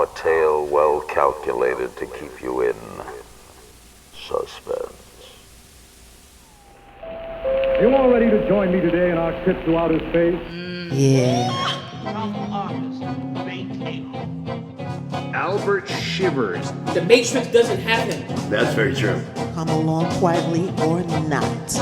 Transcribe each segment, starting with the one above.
a tale well calculated to keep you in suspense. You all ready to join me today in our trip to outer space? Yeah. Albert Shivers. The Matrix doesn't happen. That's very true. Come along quietly or not.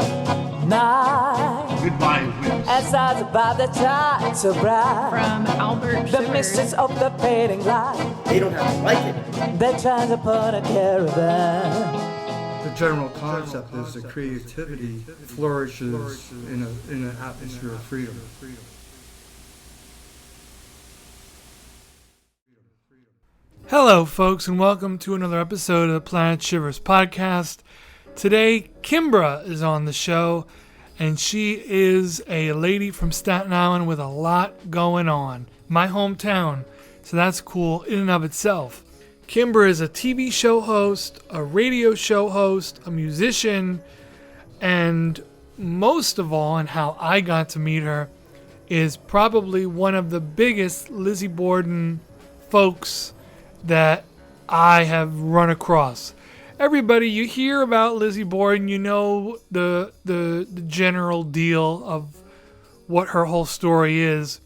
Night. Goodbye, Willis. As I about the time to bright. From Albert The Shivers. mistress of the fading light. They don't have to like it. They're trying to put a caravan. The general concept is that creativity flourishes in an atmosphere of freedom. Hello, folks, and welcome to another episode of the Planet Shivers podcast. Today, Kimbra is on the show, and she is a lady from Staten Island with a lot going on. My hometown, so that's cool in and of itself. Kimbra is a TV show host, a radio show host, a musician, and most of all, and how I got to meet her, is probably one of the biggest Lizzie Borden folks that I have run across. Everybody, you hear about Lizzie Borden, you know the general deal of what her whole story is.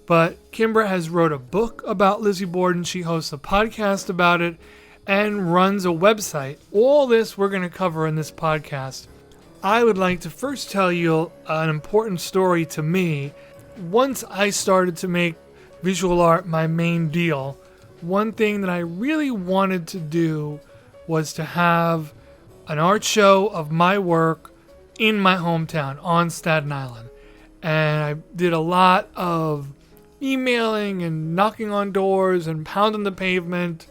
But Kimbra has wrote a book about Lizzie Borden. She hosts a podcast about it and runs a website. All this we're going to cover in this podcast. I would like to first tell you an important story to me. Once I started to make visual art my main deal, one thing that I really wanted to do was to have an art show of my work in my hometown on Staten Island. And I did a lot of emailing and knocking on doors and pounding the pavement.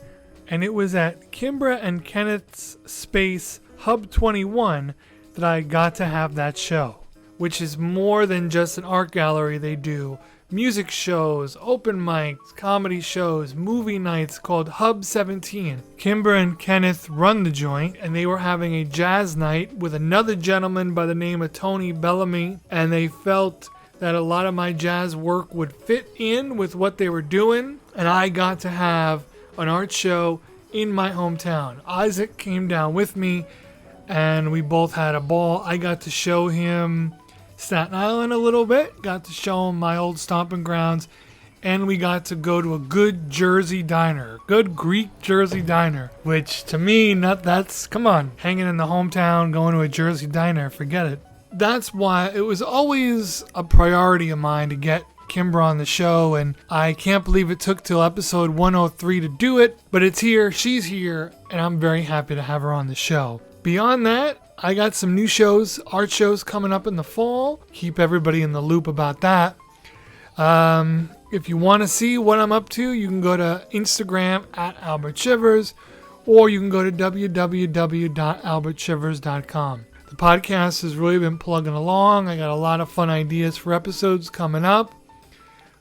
And it was at Kimbra and Kenneth's space, Hub 21, that I got to have that show, which is more than just an art gallery. They do music shows, open mics, comedy shows, movie nights called Hub 17. Kimbra and Kenneth run the joint, and they were having a jazz night with another gentleman by the name of Tony Bellamy, and they felt that a lot of my jazz work would fit in with what they were doing, and I got to have an art show in my hometown. Isaac came down with me, and we both had a ball. I got to show him Staten Island a little bit, got to show him my old stomping grounds, and we got to go to a good Jersey diner, good Greek Jersey diner, which to me, come on, hanging in the hometown, going to a Jersey diner, forget it. That's why it was always a priority of mine to get Kimbra on the show, and I can't believe it took till episode 103 to do it, but it's here, she's here, and I'm very happy to have her on the show. Beyond that, I got some new shows, art shows coming up in the fall. Keep everybody in the loop about that. If you want to see what I'm up to, you can go to Instagram at Albert Shivers, or you can go to www.albertshivers.com. The podcast has really been plugging along. I got a lot of fun ideas for episodes coming up.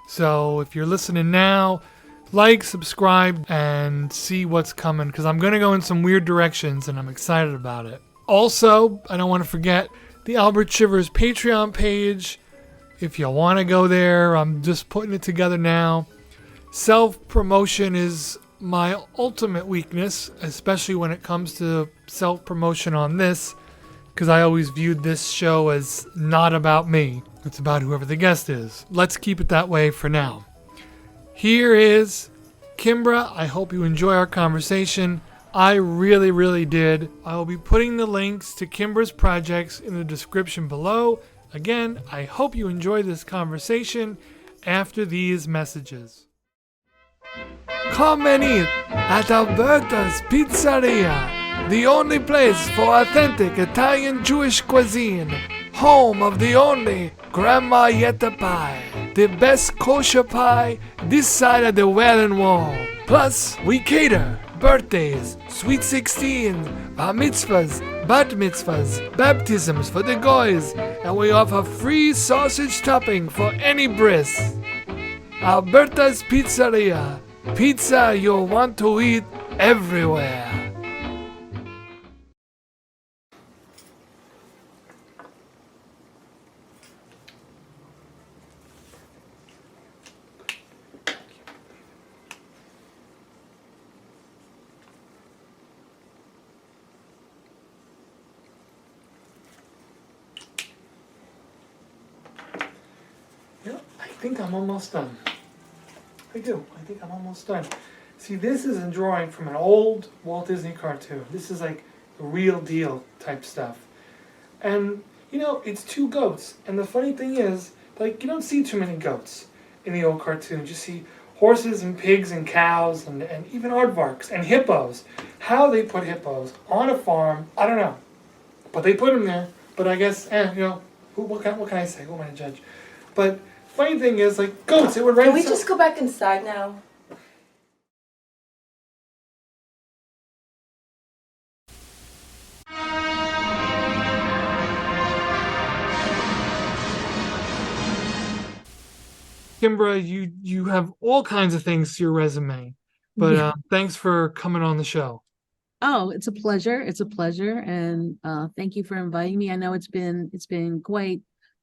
So if you're listening now, like, subscribe, and see what's coming, because I'm going to go in some weird directions, and I'm excited about it. Also, I don't want to forget the Albert Shivers Patreon page. If you want to go there, I'm just putting it together now. Self-promotion is my ultimate weakness, especially when it comes to self-promotion on this, because I always viewed this show as not about me. It's about whoever the guest is. Let's keep it that way for now. Here is Kimbra. I hope you enjoy our conversation. I really, really did. I will be putting the links to Kimbra's projects in the description below. Again, I hope you enjoy this conversation after these messages. Come and eat at Alberta's Pizzeria, the only place for authentic Italian Jewish cuisine, home of the only Grandma Yetta pie, the best kosher pie this side of the Wailing Wall. Plus, we cater birthdays, sweet 16, bar mitzvahs, bat mitzvahs, baptisms for the goys, and we offer free sausage topping for any bris. Alberta's Pizzeria, pizza you'll want to eat everywhere. think I'm almost done. I do. I think I'm almost done. See, this is a drawing from an old Walt Disney cartoon. This is like the real deal type stuff. And, you know, it's two goats. And the funny thing is, like, you don't see too many goats in the old cartoons. You see horses and pigs and cows and even aardvarks and hippos. How they put hippos on a farm, I don't know. But they put them there. But I guess, you know, what can I say? Who am I to judge? But funny thing is, like, goats, it would rain. Can we just go back inside now? Kimbra, you have all kinds of things to your resume, but thanks for coming on the show. Oh, it's a pleasure. It's a pleasure, and thank you for inviting me. I know it's been quite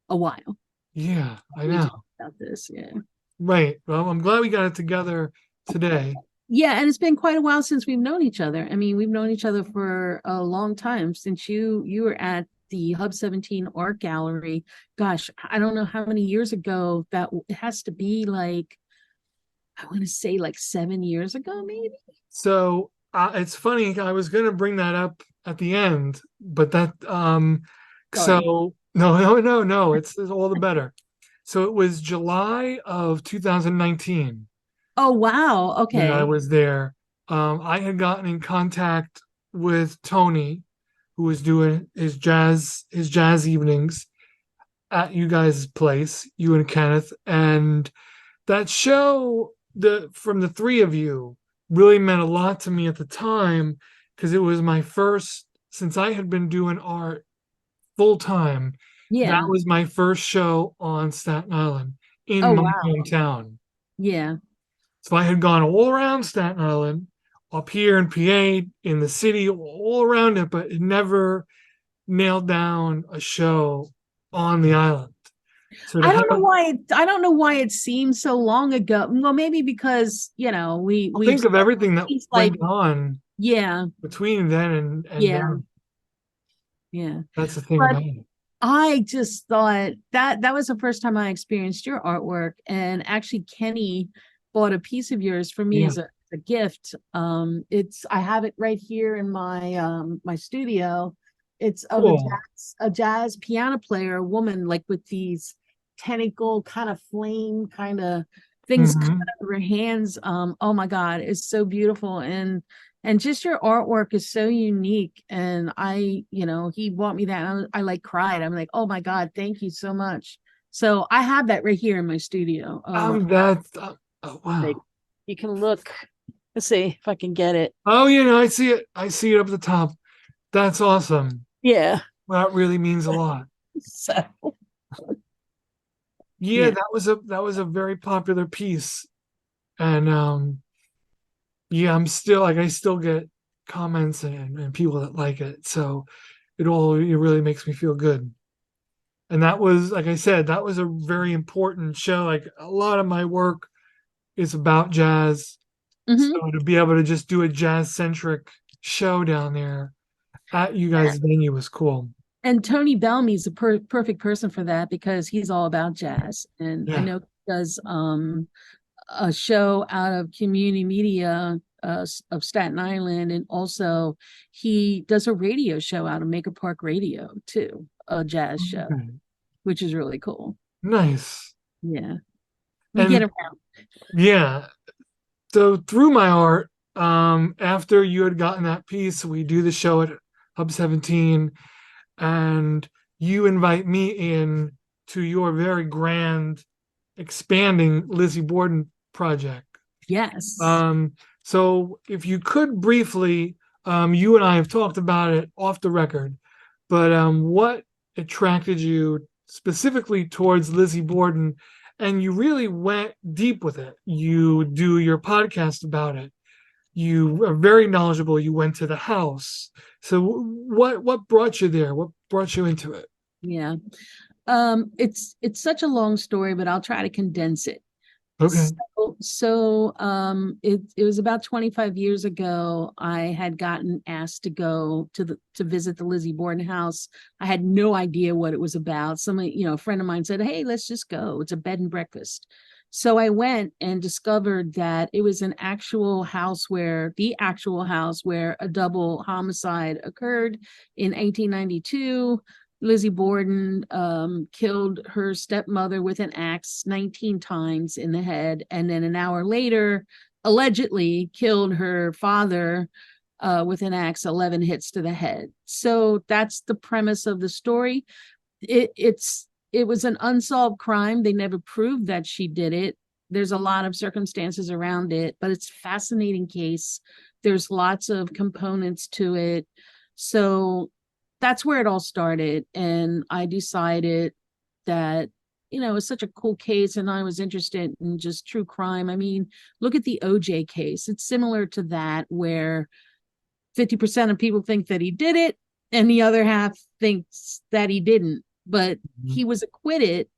a while. Yeah, I know about this. Yeah. Right. Well, I'm glad we got it together today. Yeah, and it's been quite a while since we've known each other. I mean, we've known each other for a long time since you were at the Hub 17 Art Gallery. Gosh, I don't know how many years ago that it has to be, like, I want to say like 7 years ago, maybe. So it's funny. I was going to bring that up at the end, but that so no, it's all the better. So it was July of 2019. Oh, wow. Okay. When I was there. I had gotten in contact with Tony, who was doing his jazz evenings at you guys' place, you and Kenneth, and that show, from the three of you, really meant a lot to me at the time, because it was my first, since I had been doing art full time. Yeah. That was my first show on Staten Island in my hometown. Yeah. So I had gone all around Staten Island, up here in PA, in the city, all around it, but it never nailed down a show on the island. So I don't know why it seems so long ago. Well, maybe because, you know, we think of everything that went on. Yeah. Between then and yeah. Then. Yeah. That's the thing about it. I just thought that was the first time I experienced your artwork, and actually Kenny bought a piece of yours for me as a gift. I have it right here in my my studio. It's of a jazz piano player, a woman, like with these tentacle kind of flame kind of things coming out of her hands. Oh my God, it's so beautiful, and just your artwork is so unique. And he bought me that, and I like cried. I'm like, oh my God, thank you so much. So I have that right here in my studio. Oh wow. You can look. Let's see if I can get it. Oh, I see it. I see it up at the top. That's awesome. Yeah. Well, that really means a lot. So yeah, that was a very popular piece. And I still get comments and people that like it. So it really makes me feel good. And that was, like I said, that was a very important show. Like, a lot of my work is about jazz. So to be able to just do a jazz-centric show down there at you guys' venue was cool. And Tony Bellamy's a perfect person for that, because he's all about jazz. And I know he does a show out of community media of Staten Island, and also he does a radio show out of Maker Park Radio too, a jazz show, which is really cool. Nice. Yeah. We get around. Yeah. So through my art, after you had gotten that piece, we do the show at Hub 17, and you invite me in to your very grand, expanding Lizzie Borden project. Yes. So if you could briefly, you and I have talked about it off the record, but what attracted you specifically towards Lizzie Borden? And you really went deep with it. You do your podcast about it. You are very knowledgeable. You went to the house. So what brought you there? What brought you into it? Yeah. It's such a long story, but I'll try to condense it. Okay. It was about 25 years ago. I had gotten asked to go to visit the Lizzie Borden house. I had no idea what it was about. Somebody, a friend of mine said, "Hey, let's just go. It's a bed and breakfast." So I went and discovered that it was the actual house where a double homicide occurred in 1892. Lizzie Borden killed her stepmother with an axe 19 times in the head, and then an hour later, allegedly killed her father with an axe, 11 hits to the head. So that's the premise of the story. It was an unsolved crime. They never proved that she did it. There's a lot of circumstances around it, but it's a fascinating case. There's lots of components to it. So that's where it all started. And I decided that, it's such a cool case and I was interested in just true crime. I mean, look at the OJ case. It's similar to that, where 50% of people think that he did it and the other half thinks that he didn't, but he was acquitted.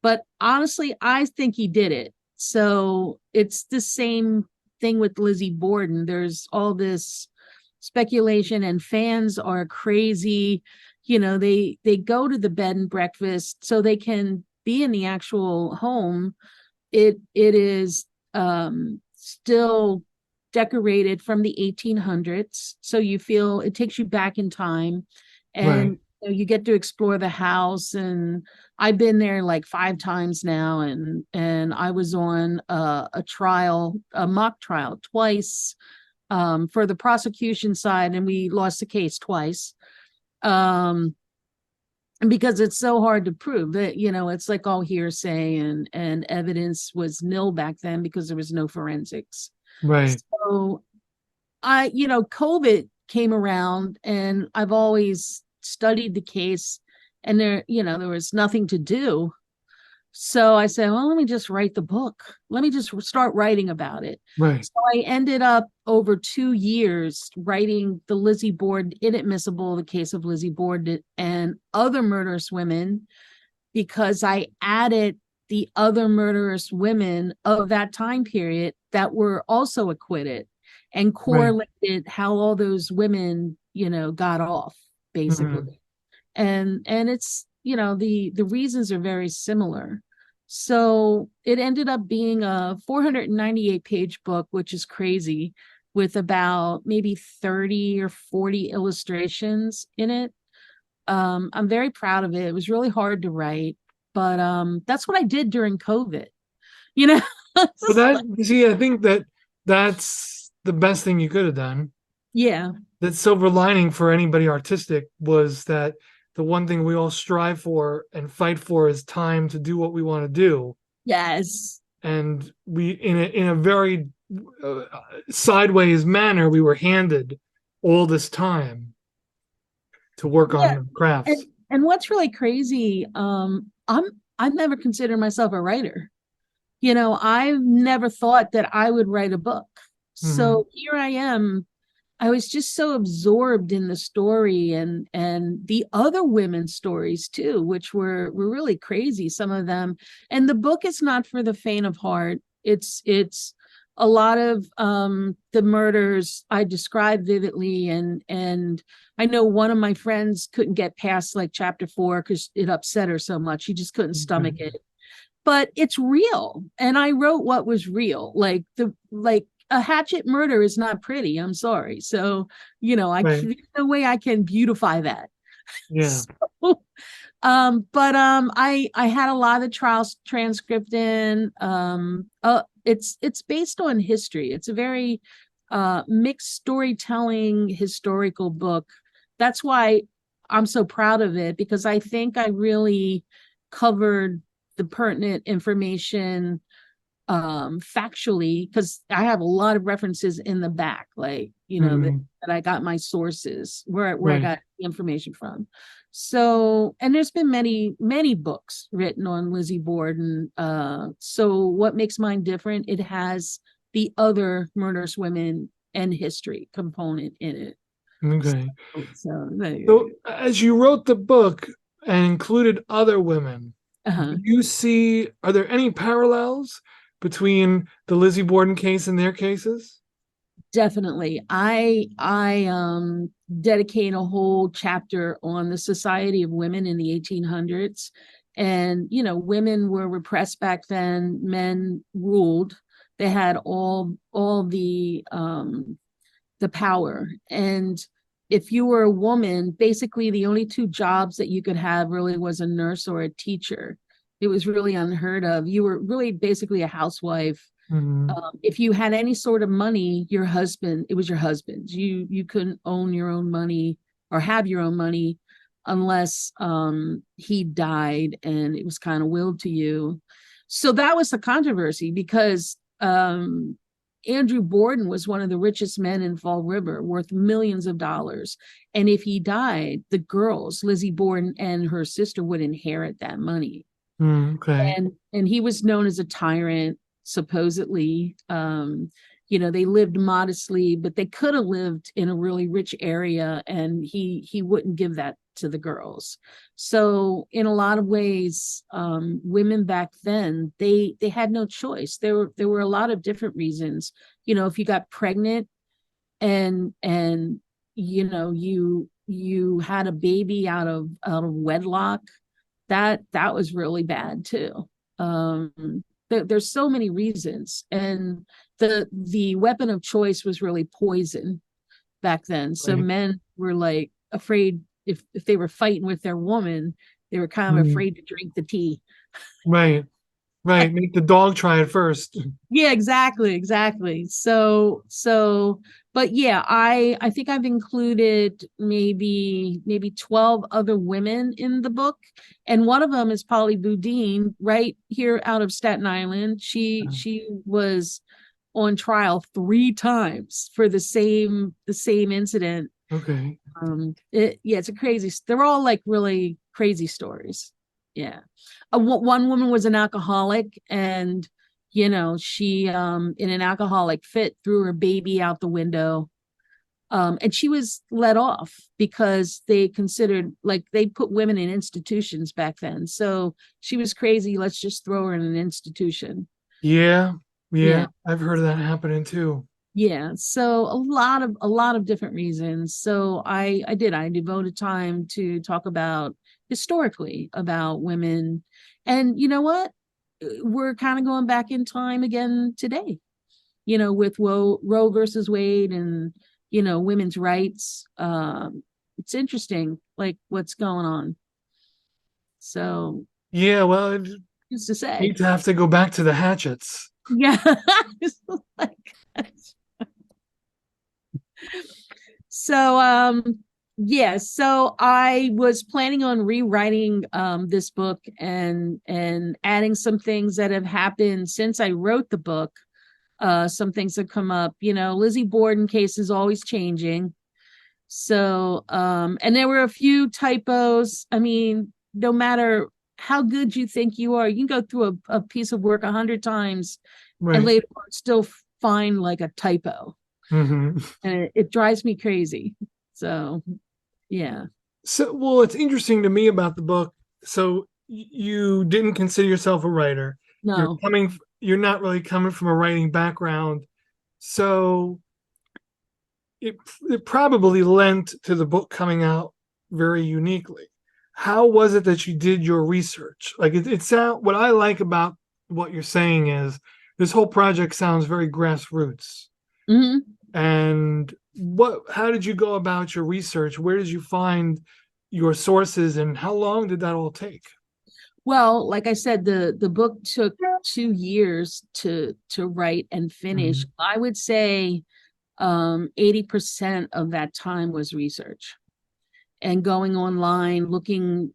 But honestly, I think he did it. So it's the same thing with Lizzie Borden. There's all this speculation and fans are crazy. They go to the bed and breakfast so they can be in the actual home. It is still decorated from the 1800s, so you feel it takes you back in time, and you get to explore the house. And I've been there like 5 times now, and I was on a mock trial twice for the prosecution side, and we lost the case twice. Because it's so hard to prove that, it's like all hearsay, and evidence was nil back then because there was no forensics. Right. So COVID came around and I've always studied the case, and there was nothing to do. So I said, well, let me just write the book. Let me just start writing about it. Right. So I ended up over 2 years writing the Lizzie Borden Inadmissible, the case of Lizzie Borden and other murderous women, because I added the other murderous women of that time period that were also acquitted, and correlated how all those women, got off, basically. And it's, the reasons are very similar. So it ended up being a 498-page book, which is crazy, with about maybe 30 or 40 illustrations in it. I'm very proud of it. It was really hard to write, but that's what I did during COVID. But I think that's the best thing you could have done. Yeah. That silver lining for anybody artistic was that the one thing we all strive for and fight for is time to do what we want to do. Yes. And we, in a very sideways manner, we were handed all this time to work on our crafts. And what's really crazy, I've never considered myself a writer. I've never thought that I would write a book. So here I am. I was just so absorbed in the story and the other women's stories too, which were really crazy, some of them. And the book is not for the faint of heart. It's a lot of the murders I describe vividly, and I know one of my friends couldn't get past like chapter 4 because it upset her so much. She just couldn't stomach it. But it's real, and I wrote what was real. Like a hatchet murder is not pretty. I'm sorry. So, there's no way I can beautify that. Yeah. So, I had a lot of the trial transcript in. It's based on history. It's a very mixed storytelling historical book. That's why I'm so proud of it, because I think I really covered the pertinent information factually, because I have a lot of references in the back, like that I got my sources where I got the information from. So, and there's been many books written on Lizzie Borden. So what makes mine different? It has the other murderous women and history component in it. Okay. So as you wrote the book and included other women, are there any parallels between the Lizzie Borden case and their cases? Definitely. I dedicate a whole chapter on the Society of Women in the 1800s. And, you know, women were repressed back then, men ruled. They had all the power. And if you were a woman, basically the only two jobs that you could have really was a nurse or a teacher. It was really unheard of. You were really basically a housewife. If you had any sort of money, your husband, it was your husband's. You couldn't own your own money or have your own money unless he died and it was kind of willed to you. So that was the controversy, because Andrew Borden was one of the richest men in Fall River, worth millions of dollars. And if he died, the girls, Lizzie Borden and her sister, would inherit that money. Okay. And he was known as a tyrant, supposedly. You know, they lived modestly, but they could have lived in a really rich area, and he wouldn't give that to the girls. So in a lot of ways, women back then, they had no choice. There were a lot of different reasons. You know, if you got pregnant and you know, you had a baby out of wedlock, that was really bad too. There's so many reasons, and the weapon of choice was really poison back then. So men were like afraid, if they were fighting with their woman, they were kind of afraid to drink the tea. Right. Make the dog try it first. Yeah, exactly. So but yeah, I think I've included maybe 12 other women in the book, and one of them is Polly Boudin, right here out of Staten Island. She was on trial 3 times for the same incident. Okay. It's a crazy, they're all like really crazy stories. Yeah. One woman was an alcoholic, and you know, she in an alcoholic fit threw her baby out the window, and she was let off because they considered, like, they put women in institutions back then. So she was crazy, let's just throw her in an institution. Yeah. I've heard of that happening too. Yeah, so a lot of different reasons. So I devoted time to talk about historically about women. And you know what? We're kind of going back in time again today, you know, with Roe versus Wade and, you know, women's rights. It's interesting, like, what's going on. So yeah, well, just to say, hate to have to go back to the hatchets. Yeah. So so I was planning on rewriting this book and adding some things that have happened since I wrote the book. Some things have come up, you know, Lizzie Borden case is always changing. So and there were a few typos. I mean, no matter how good you think you are, you can go through a piece of work 100 times and later on still find like a typo. And it drives me crazy. So yeah. So, well, it's interesting to me about the book. So you didn't consider yourself a writer. No. You're not really coming from a writing background. So it probably lent to the book coming out very uniquely. How was it that you did your research? Like, what I like about what you're saying is this whole project sounds very grassroots. And how did you go about your research? Where did you find your sources, and how long did that all take? Well, like I said, the book took 2 years to write and finish. I would say 80% of that time was research and going online, looking.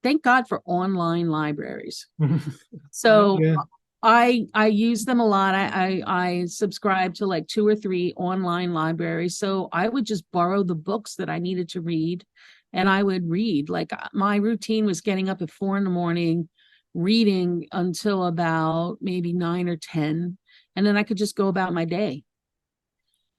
Thank God for online libraries. So I use them a lot. I subscribe to like 2 or 3 online libraries. So I would just borrow the books that I needed to read, and I would read. Like, my routine was getting up at 4 a.m, reading until about maybe 9 or 10, and then I could just go about my day.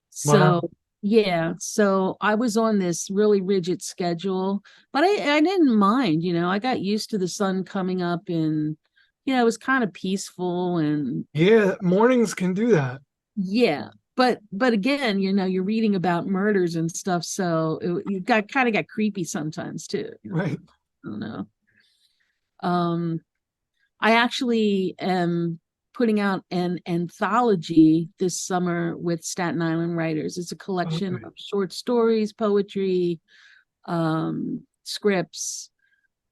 So yeah, so I was on this really rigid schedule, but I didn't mind, you know. I got used to the sun coming up in it was kind of peaceful and Yeah, mornings can do that. yeah. But again, you're reading about murders and stuff, so you got creepy sometimes too. Right. I don't know. I actually am putting out an anthology this summer with Staten Island writers. It's a collection of short stories, poetry, scripts.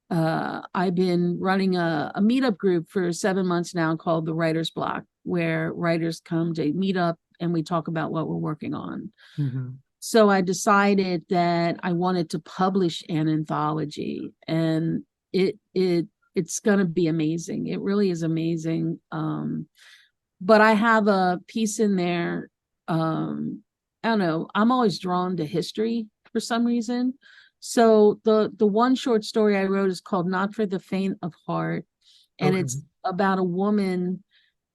I've been running a meetup group for 7 months now called the Writer's Block, where writers come to meet up and we talk about what we're working on. Mm-hmm. So I decided that I wanted to publish an anthology, and it's going to be amazing. It really is amazing. But I have a piece in there. I don't know. I'm always drawn to history for some reason. So the one short story I wrote is called Not for the Faint of Heart. And it's about a woman,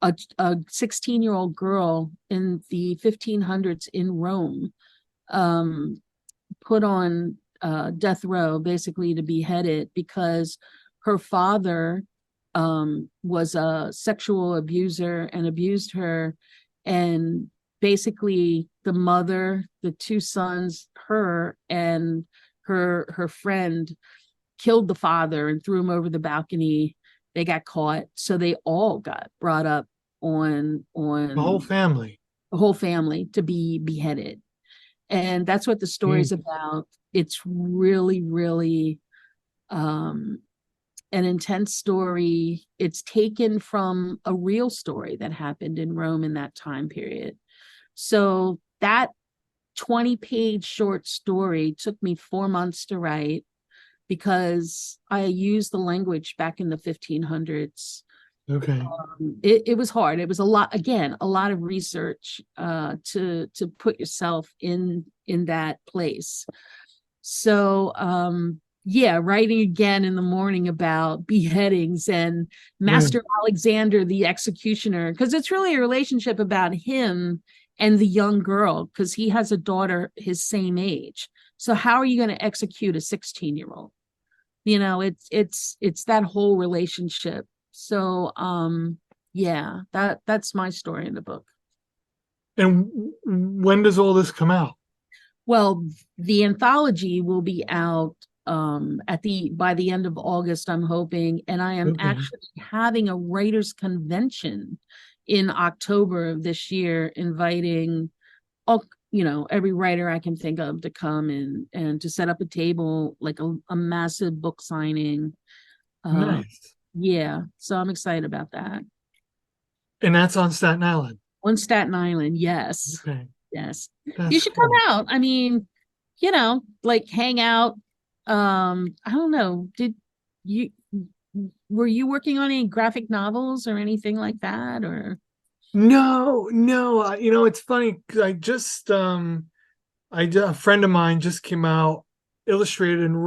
a 16-year-old girl in the 1500s in Rome, put on death row, basically to be beheaded because her father was a sexual abuser and abused her. And basically the mother, the two sons, her and her friend killed the father and threw him over the balcony. They got caught. So they all got brought up on The whole family. To be beheaded. And that's what the story's about. It's really, really an intense story. It's taken from a real story that happened in Rome in that time period. So that 20-page short story took me 4 months to write because I used the language back in the 1500s. Okay. It was hard. It was a lot of research to put yourself in that place. So writing again in the morning about beheadings and Master Alexander the executioner, because it's really a relationship about him and the young girl, because he has a daughter his same age. So how are you going to execute a 16-year-old? It's that whole relationship. So that's my story in the book. And when does all this come out? Well, the anthology will be out by the end of August, I'm hoping, and I am actually having a writers convention in October of this year, inviting every writer I can think of to come and to set up a table, like a massive book signing. Nice. Yeah, so I'm excited about that. And that's on Staten Island. On Staten Island, yes. Okay. Yes. That's You should come out. I mean, like hang out. I don't know. Were you working on any graphic novels or anything like that, or? No. It's funny because a friend of mine just came out, illustrated and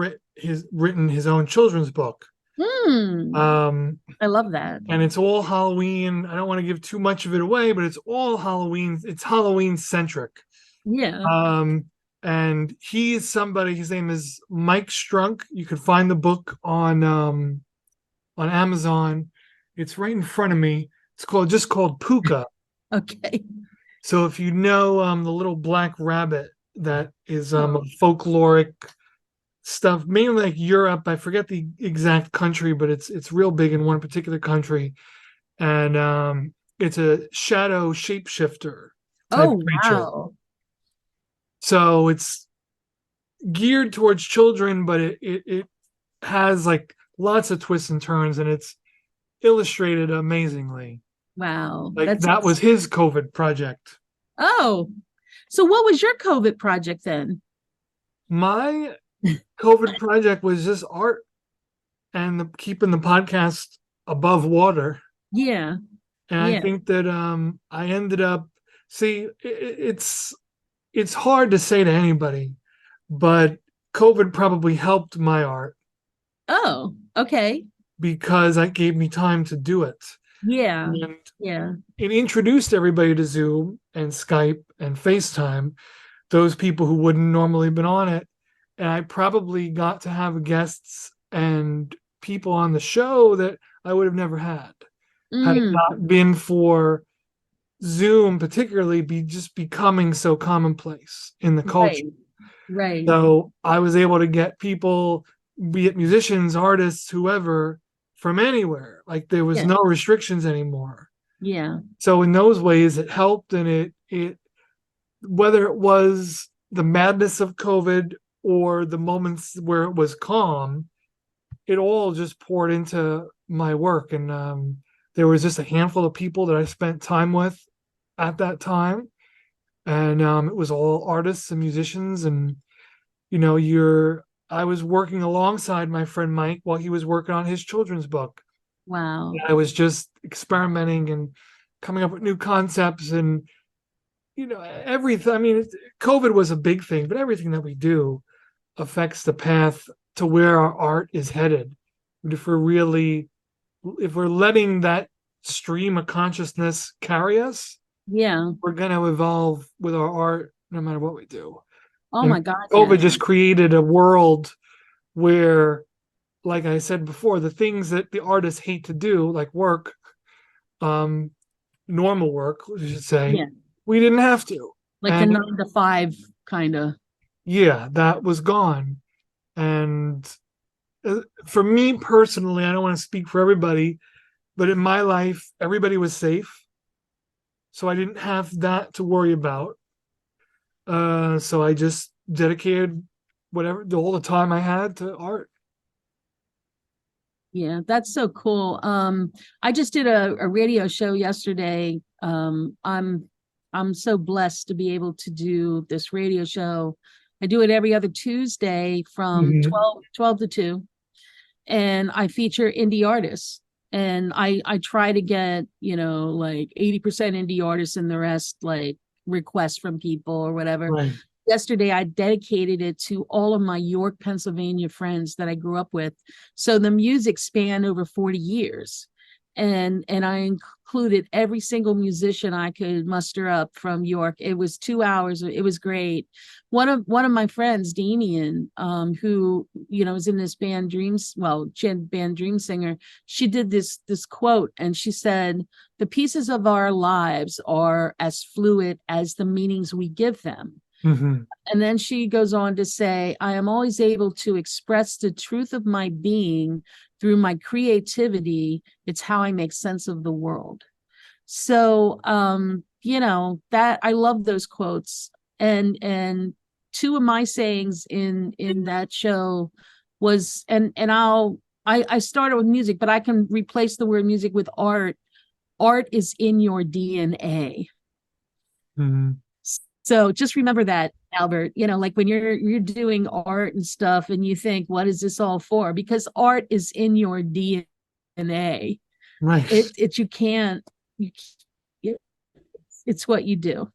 written his own children's book. I love that. And it's all Halloween. I don't want to give too much of it away, but it's all Halloween. It's Halloween centric. Yeah. And he is somebody. His name is Mike Strunk. You can find the book on Amazon. It's right in front of me. It's called Puka. Okay. So if you know the little black rabbit that is folkloric stuff, mainly like Europe. I forget the exact country, but it's real big in one particular country, and it's a shadow shapeshifter type creature. Wow. So it's geared towards children, but it has like lots of twists and turns, and it's illustrated amazingly. Wow. Like that was his COVID project. Oh, so what was your COVID project then? My COVID project was just art and keeping the podcast above water. Yeah. And I think that I ended up, it's hard to say to anybody, but COVID probably helped my art. Oh, okay. Because that gave me time to do it. Yeah. And yeah. It introduced everybody to Zoom and Skype and FaceTime, those people who wouldn't normally have been on it. And I probably got to have guests and people on the show that I would have never had it Mm, not been for Zoom, particularly just becoming so commonplace in the culture. right, right. So I was able to get people, be it musicians, artists, whoever, from anywhere. Like there was Yeah, no restrictions anymore. yeah, So in those ways, it helped, and it whether it was the madness of COVID or the moments where it was calm, it all just poured into my work. And there was just a handful of people that I spent time with at that time, and it was all artists and musicians. And I was working alongside my friend Mike while he was working on his children's book. wow. I was just experimenting and coming up with new concepts, and everything. I mean, COVID was a big thing, but everything that we do affects the path to where our art is headed. And if we're letting that stream of consciousness carry us, Yeah. we're going to evolve with our art no matter what we do. Oh And my God. COVID Yeah. just created a world where, like I said before, the things that the artists hate to do, like work, normal work, we should say, Yeah. we didn't have to. Like the And 9 to 5 kind of. yeah, that was gone. And for me personally, I don't want to speak for everybody, but in my life, everybody was safe. So I didn't have that to worry about. So I just dedicated all the time I had to art. Yeah, that's so cool. I just did a radio show yesterday. I'm so blessed to be able to do this radio show. I do it every other Tuesday from Mhm. 12 to 2. And I feature indie artists. And I try to get, like 80% indie artists and the rest like requests from people or whatever. Right. Yesterday, I dedicated it to all of my York, Pennsylvania friends that I grew up with. So the music spanned over 40 years. And I included every single musician I could muster up from York. It was 2 hours. It was great. One of my friends, Damien, who was in this band Dreams, she had band Dream Singer. She did this quote, and she said, "The pieces of our lives are as fluid as the meanings we give them." Mm-hmm. And then she goes on to say, "I am always able to express the truth of my being through my creativity. It's how I make sense of the world." So, that I love those quotes. And two of my sayings in that show was, and I started with music, but I can replace the word music with art. Art is in your DNA. Mm-hmm. So just remember that, Albert, like when you're doing art and stuff and you think, what is this all for? Because art is in your DNA. Right. It's what you do.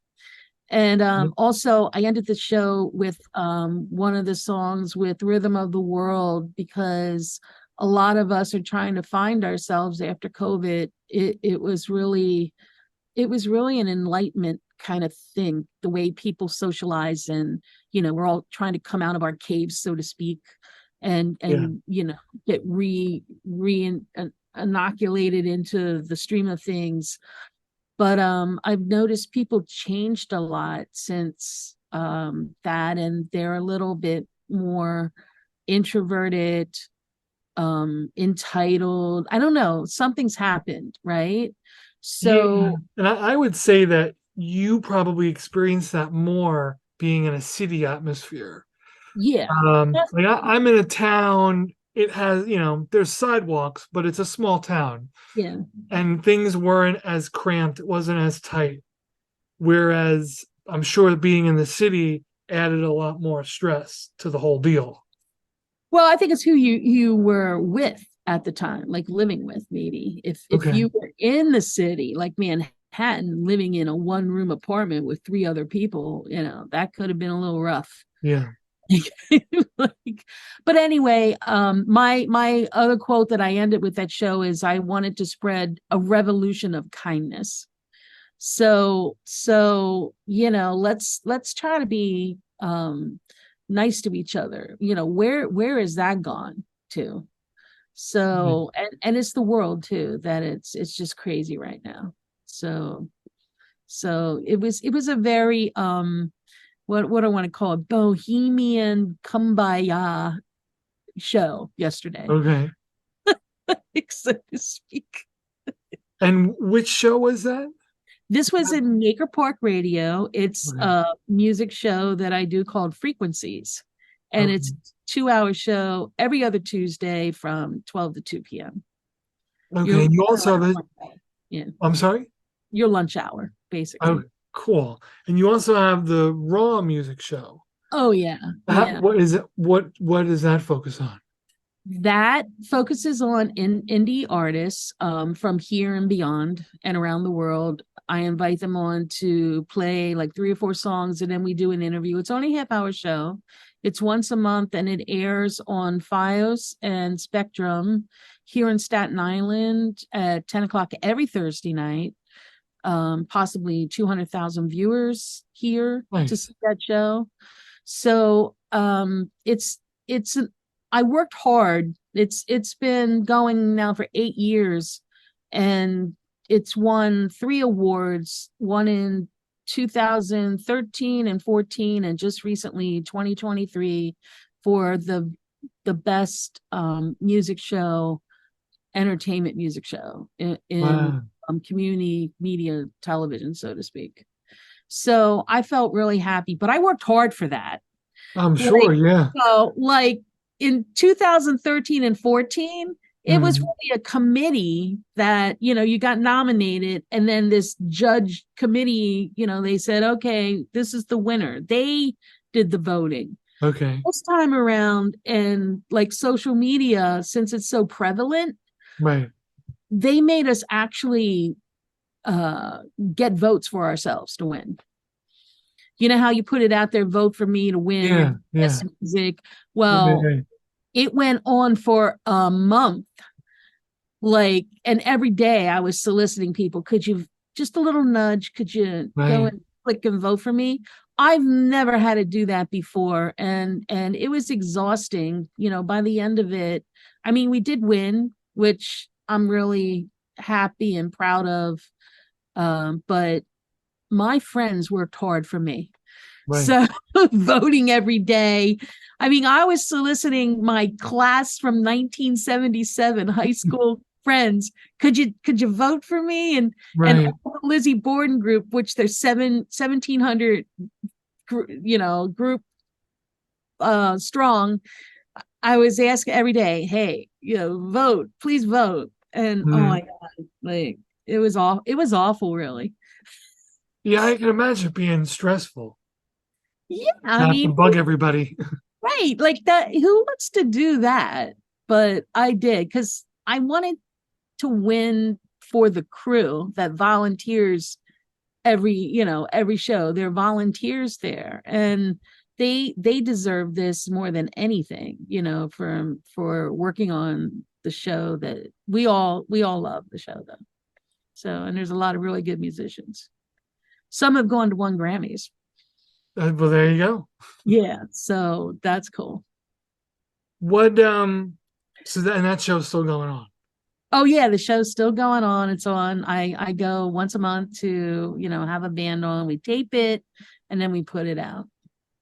And also I ended the show with one of the songs with Rhythm of the World, because a lot of us are trying to find ourselves after COVID. It was really an enlightenment kind of thing, the way people socialize, and we're all trying to come out of our caves, so to speak, and get inoculated into the stream of things. But I've noticed people changed a lot since that, and they're a little bit more introverted, entitled. I don't know, something's happened, right? So yeah. And I would say that you probably experience that more being in a city atmosphere. yeah. Like I'm in a town. It has, there's sidewalks, but it's a small town. Yeah. And things weren't as cramped. It wasn't as tight. Whereas I'm sure being in the city added a lot more stress to the whole deal. Well, I think it's who you were with at the time, like living with, maybe. If you were in the city, like Manhattan, living in a 1-room apartment with 3 other people, that could have been a little rough. Yeah. But anyway, my other quote that I ended with that show is, I wanted to spread a revolution of kindness. So let's try to be nice to each other. Where is that gone to? So, and it's the world too, that it's just crazy right now. So it was a very what I want to call it, bohemian kumbaya show yesterday. Okay. So to speak. And which show was that? This was in Maker Park Radio. It's Okay. a music show that I do called Frequencies. And it's a 2-hour show every other Tuesday from 12 to 2 p.m. Okay. And you also have yeah. I'm sorry? Your lunch hour, basically. Oh, cool. And you also have the Raw music show. Oh yeah. Yeah. What is it? What does that focus on? That focuses on indie artists from here and beyond and around the world. I invite them on to play like 3 or 4 songs, and then we do an interview. It's only a half-hour show. It's once a month, and it airs on Fios and Spectrum here in Staten Island at 10 o'clock every Thursday night. Possibly 200,000 viewers here to see that show. So I worked hard. It's been going now for 8 years, and it's won 3 awards, one in 2013 and 14, and just recently 2023 for the best music show, entertainment music show in community media television, so to speak. So I felt really happy, but I worked hard for that. I'm sure, yeah. So like in 2013 and 14, it was really a committee that, you got nominated, and then this judge committee, they said, okay, this is the winner. They did the voting. Okay. This time around, and like social media, since it's so prevalent, right, they made us actually get votes for ourselves to win. You know how you put it out there, vote for me to win best music? Well, it went on for a month. Like, and every day I was soliciting people. Could you, just a little nudge, could you go and click and vote for me? I've never had to do that before. And it was exhausting, by the end of it. I mean, we did win, which I'm really happy and proud of. But my friends worked hard for me. So voting every day. I mean, I was soliciting my class from 1977 high school friends. Could you vote for me? And the Lizzie Borden group, which there's 1,700 group strong. I was asking every day, hey, vote, please vote. And oh my God, like it was awful, really. Yeah, I can imagine it being stressful. Yeah, I have mean, to bug everybody. Right, like that. Who wants to do that? But I did, because I wanted to win for the crew that volunteers every show. They're volunteers there, and they deserve this more than anything, for working on the show that we all love the show, though. So, and there's a lot of really good musicians. Some have gone to won Grammys. Well, there you go. Yeah, so that's cool. What so that show's still going on? Oh yeah, the show's still going on. It's on. I go once a month to have a band on. We tape it and then we put it out.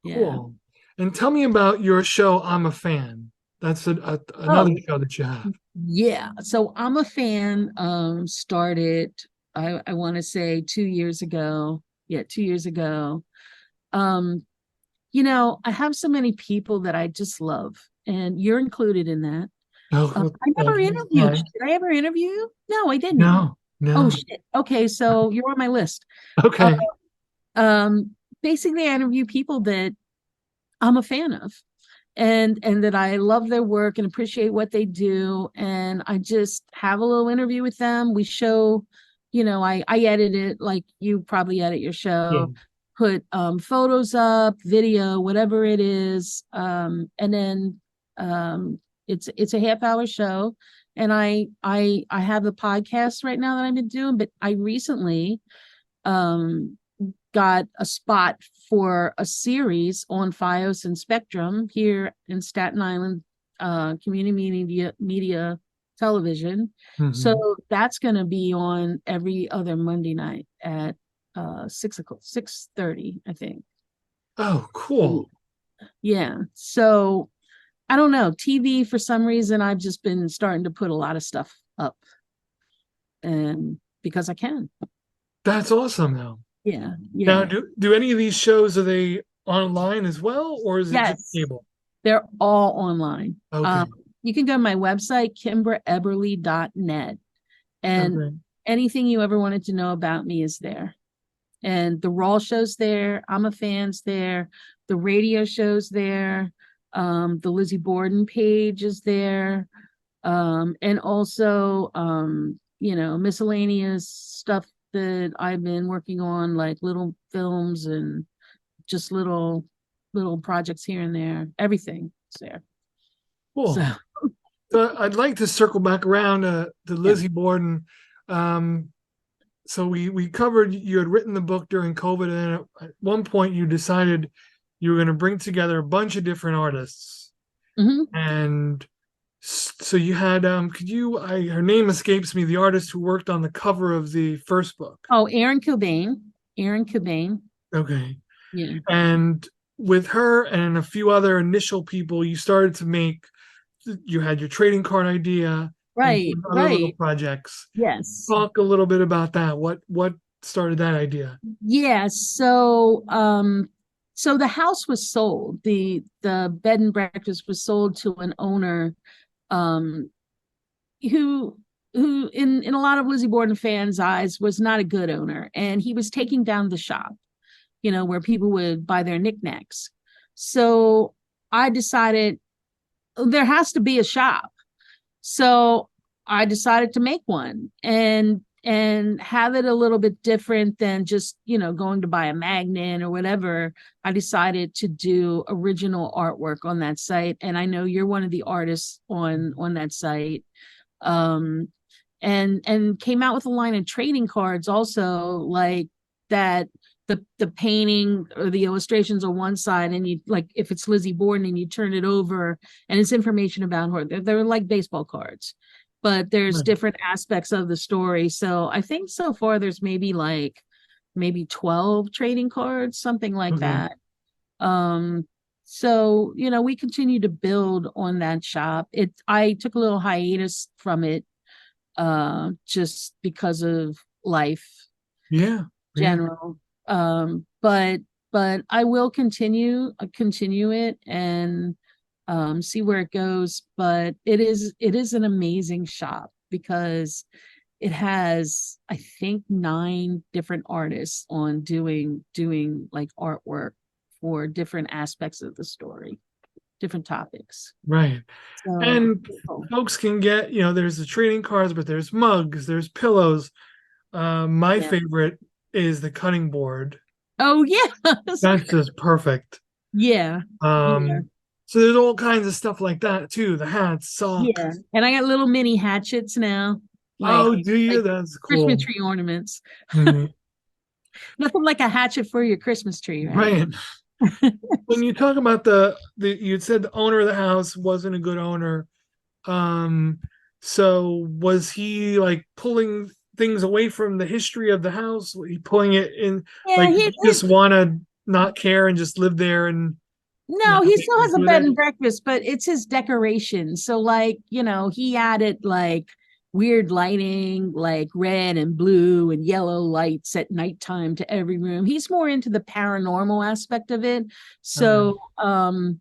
Yeah. Cool. And tell me about your show, I'm a Fan. That's another show that you have. Yeah. So I'm a Fan started, I want to say 2 years ago. Yeah, 2 years ago. I have so many people that I just love, and you're included in that. I never interviewed you. Did I ever interview you? No, I didn't. No. Oh shit. Okay, so you're on my list. Okay. Basically I interview people that I'm a fan of, and that I love their work and appreciate what they do, and I just have a little interview with them. We show, I edit it like you probably edit your show. Yeah. Put photos up, video, whatever it is, and then it's a half-hour show, and I have a podcast right now that I've been doing, but I recently got a spot for a series on Fios and Spectrum here in Staten Island community media television. So that's going to be on every other Monday night at 6:30, I think. Oh, cool. Yeah. So I don't know. TV, for some reason, I've just been starting to put a lot of stuff up, and because I can. That's awesome, though. Yeah. Now, Yeah. do any of these shows, are they online as well, or is it just Yes. cable? They're all online. Okay. You can go to my website, kimbraeberly.net, and Okay. anything you ever wanted to know about me is there. And the Raw show's there. I'm a fan's there. The radio show's there. The Lizzie Borden page is there. And also, miscellaneous stuff that I've been working on, like little films and just little projects here and there. Everything's there. Cool. So I'd like to circle back around to Lizzie Borden. So we covered, you had written the book during COVID, and at one point you decided you were going to bring together a bunch of different artists. And so you had, her name escapes me, the artist who worked on the cover of the first book. Oh, Erin Cobain. Okay. Yeah. And with her and a few other initial people, you started to make, you had your trading card idea. Right. Other little projects. Yes. Talk a little bit about that. What started that idea? Yeah. So the house was sold. The bed and breakfast was sold to an owner who in a lot of Lizzie Borden fans' eyes was not a good owner, and he was taking down the shop, where people would buy their knickknacks. So I decided there has to be a shop. So I decided to make one and have it a little bit different than just, going to buy a magnet or whatever. I decided to do original artwork on that site. And I know you're one of the artists on that site. And came out with a line of trading cards also, like that, the painting or the illustrations on one side, and you, like, if it's Lizzie Borden and you turn it over and it's information about her, they're like baseball cards, but there's different aspects of the story. So I think so far there's maybe 12 trading cards, something like that. So, we continue to build on that shop. I took a little hiatus from it, just because of life. General. But I will continue it and see where it goes. But it is an amazing shop because it has, I think, 9 different artists on doing like artwork for different aspects of the story, different topics. Right. So, and folks can get, there's the trading cards, but there's mugs, there's pillows. My favorite is the cutting board. Oh yeah. That's just perfect. Yeah. So there's all kinds of stuff like that too. The hats, socks. Yeah. And I got little mini hatchets now. Do you? That's cool. Christmas tree ornaments. Nothing like a hatchet for your Christmas tree, right? When you talk about you said the owner of the house wasn't a good owner. So was he like pulling things away from the history of the house? Was he pulling it in? Yeah, he just want to not care and just live there and. No, he still has a bed and breakfast, but it's his decoration. So he added like weird lighting, like red and blue and yellow lights at nighttime to every room. He's more into the paranormal aspect of it. So, and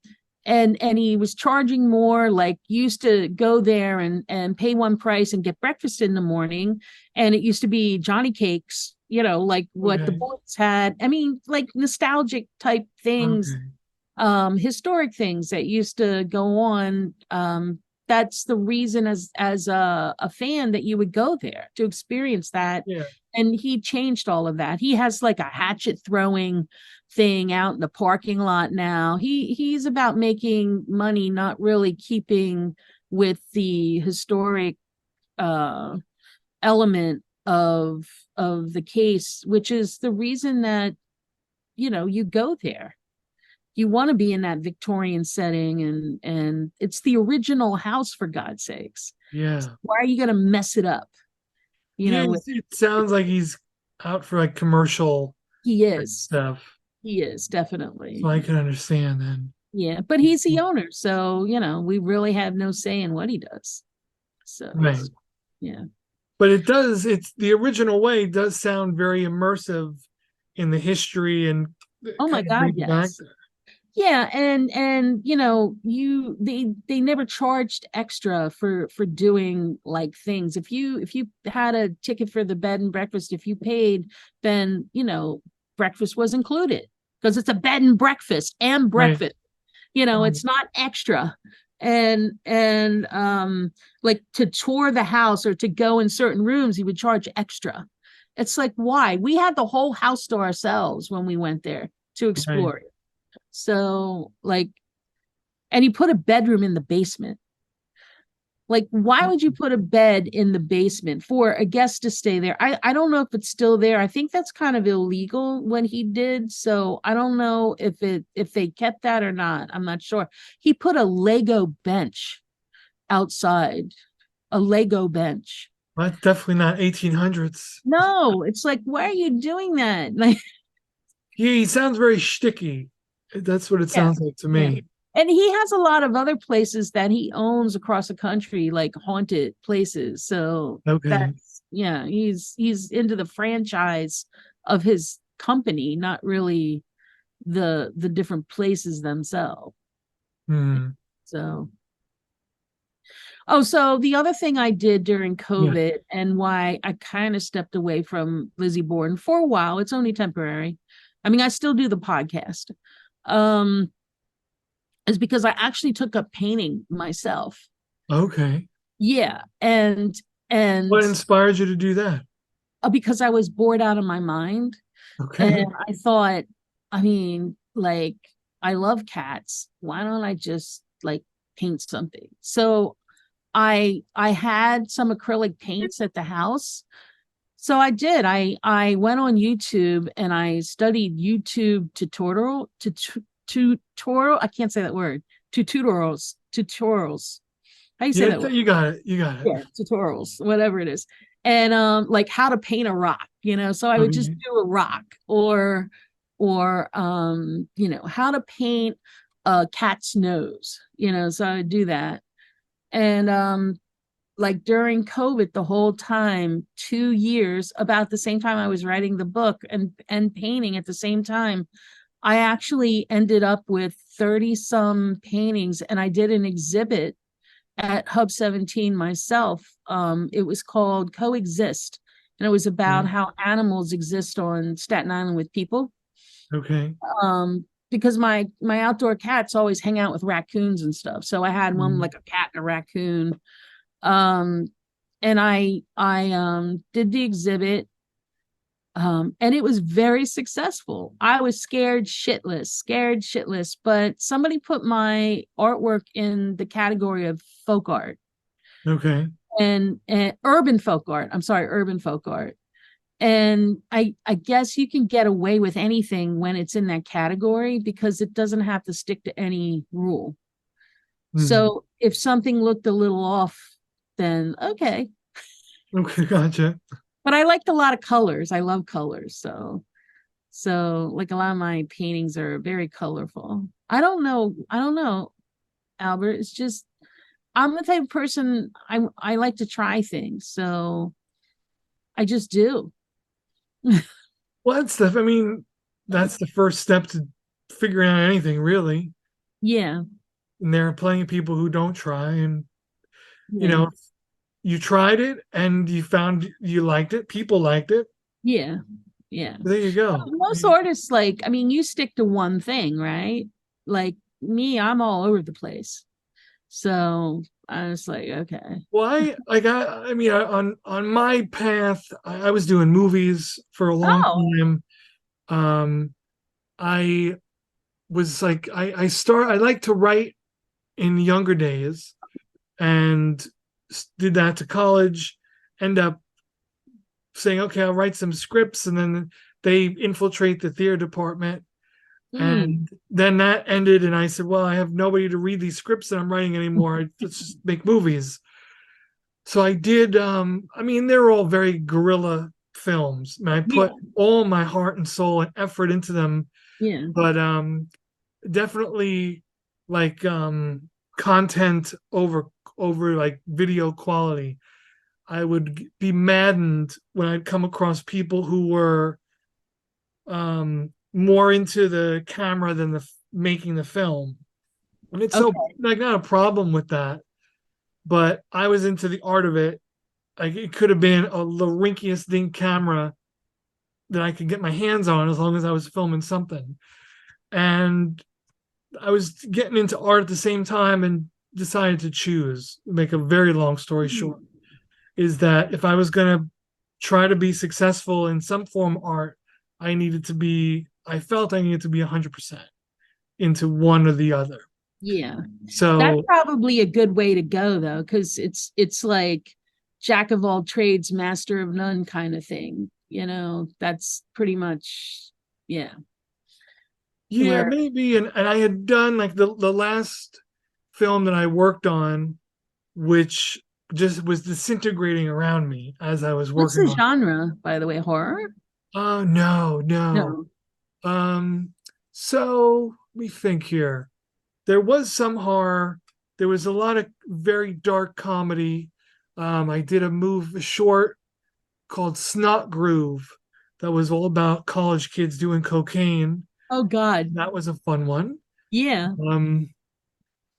he was charging more, like used to go there and pay one price and get breakfast in the morning. And it used to be Johnny cakes, like what the boys had. I mean, like nostalgic type things. Historic things that used to go on. That's the reason as a fan that you would go there to experience that. And he changed all of that. He has like a hatchet throwing thing out in the parking lot now. He's about making money, not really keeping with the historic element of the case, which is the reason that you go there. you want to be in that Victorian setting, and it's the original house, for God's sakes. Yeah. Why are you going to mess it up? Yeah, it sounds like he's out for like commercial He is. stuff. He is, definitely. So I can understand then. Yeah, but he's the owner, so we really have no say in what he does. So Right. yeah. But it's the original way does sound very immersive in the history and Oh my God, yes. Yeah, and they never charged extra for doing like things. If you had a ticket for the bed and breakfast, if you paid, then breakfast was included, because it's a bed and breakfast and breakfast. Right. It's not extra. And like to tour the house or to go in certain rooms, he would charge extra. It's like, why? We had the whole house to ourselves when we went there to explore it. So and he put a bedroom in the basement. Like, why would you put a bed in the basement for a guest to stay there? I don't know if it's still there. I think that's kind of illegal when he did. So I don't know if they kept that or not. I'm not sure. He put a Lego bench outside, a Lego bench. That's definitely not 1800s. No, it's like, why are you doing that? Like, yeah, he sounds very shticky. That's what it sounds like to me. Yeah. And he has a lot of other places that he owns across the country, like haunted places. So he's into the franchise of his company, not really the different places themselves. So the other thing I did during COVID and why I kind of stepped away from Lizzie Borden for a while, it's only temporary. I mean, I still do the podcast. Is because I actually took up painting myself. Okay. Yeah. And what inspired you to do that? Because I was bored out of my mind. Okay. And I thought, I mean, like, I love cats. Why don't I just paint something? So I had some acrylic paints at the house. So I did. I went on YouTube and I studied YouTube tutorial. I can't say that word. Tutorials. How you say that word? You got it. Yeah, tutorials, whatever it is. And how to paint a rock, So I would just do a rock or how to paint a cat's nose, so I would do that. And during COVID, the whole time, 2 years, about the same time I was writing the book and painting at the same time, I actually ended up with 30 some paintings, and I did an exhibit at Hub 17 myself. It was called Coexist, and it was about how animals exist on Staten Island with people. Okay. Because my outdoor cats always hang out with raccoons and stuff. So I had one like a cat and a raccoon. And I did the exhibit. And it was very successful. I was scared shitless, but somebody put my artwork in the category of folk art. Okay. And urban folk art. I'm sorry, urban folk art. And I guess you can get away with anything when it's in that category because it doesn't have to stick to any rule. So if something looked a little off, then okay. Okay, gotcha. But I liked a lot of colors. I love colors. So like a lot of my paintings are very colorful. I don't know, Albert. It's just, I'm the type of person, I like to try things. So I just do. Well, that's that's the first step to figuring out anything, really. Yeah. And there are plenty of people who don't try, and you tried it and you found you liked it. People liked it. Yeah. There you go. Most artists, you stick to one thing, right? Like me, I'm all over the place. So I was like, okay. Well, on my path, I was doing movies for a long time. I was like, I like to write in younger days, and did that to college. End up saying, okay, I'll write some scripts, and then they infiltrate the theater department. And then that ended, and I said, well, I have nobody to read these scripts that I'm writing anymore. Let's just make movies. So I did, they're all very guerrilla films. I put all my heart and soul and effort into them. Yeah. But definitely like content over like video quality. I would be maddened when I'd come across people who were more into the camera than making the film. And it's so like not a problem with that, but I was into the art of it. Like it could have been the rinkiest ding camera that I could get my hands on as long as I was filming something. And I was getting into art at the same time and decided to choose, make a very long story short, is that if I was going to try to be successful in some form of art, I felt I needed to be 100% into one or the other. Yeah. So that's probably a good way to go though, because it's like jack of all trades, master of none kind of thing. That's pretty much, yeah. Yeah, maybe. And I had done like the last film that I worked on, which just was disintegrating around me as I was working. What's the genre, by the way? Horror? No. So let me think here. There was some horror. There was a lot of very dark comedy. I did a short called Snot Groove that was all about college kids doing cocaine. Oh God. That was a fun one. Yeah.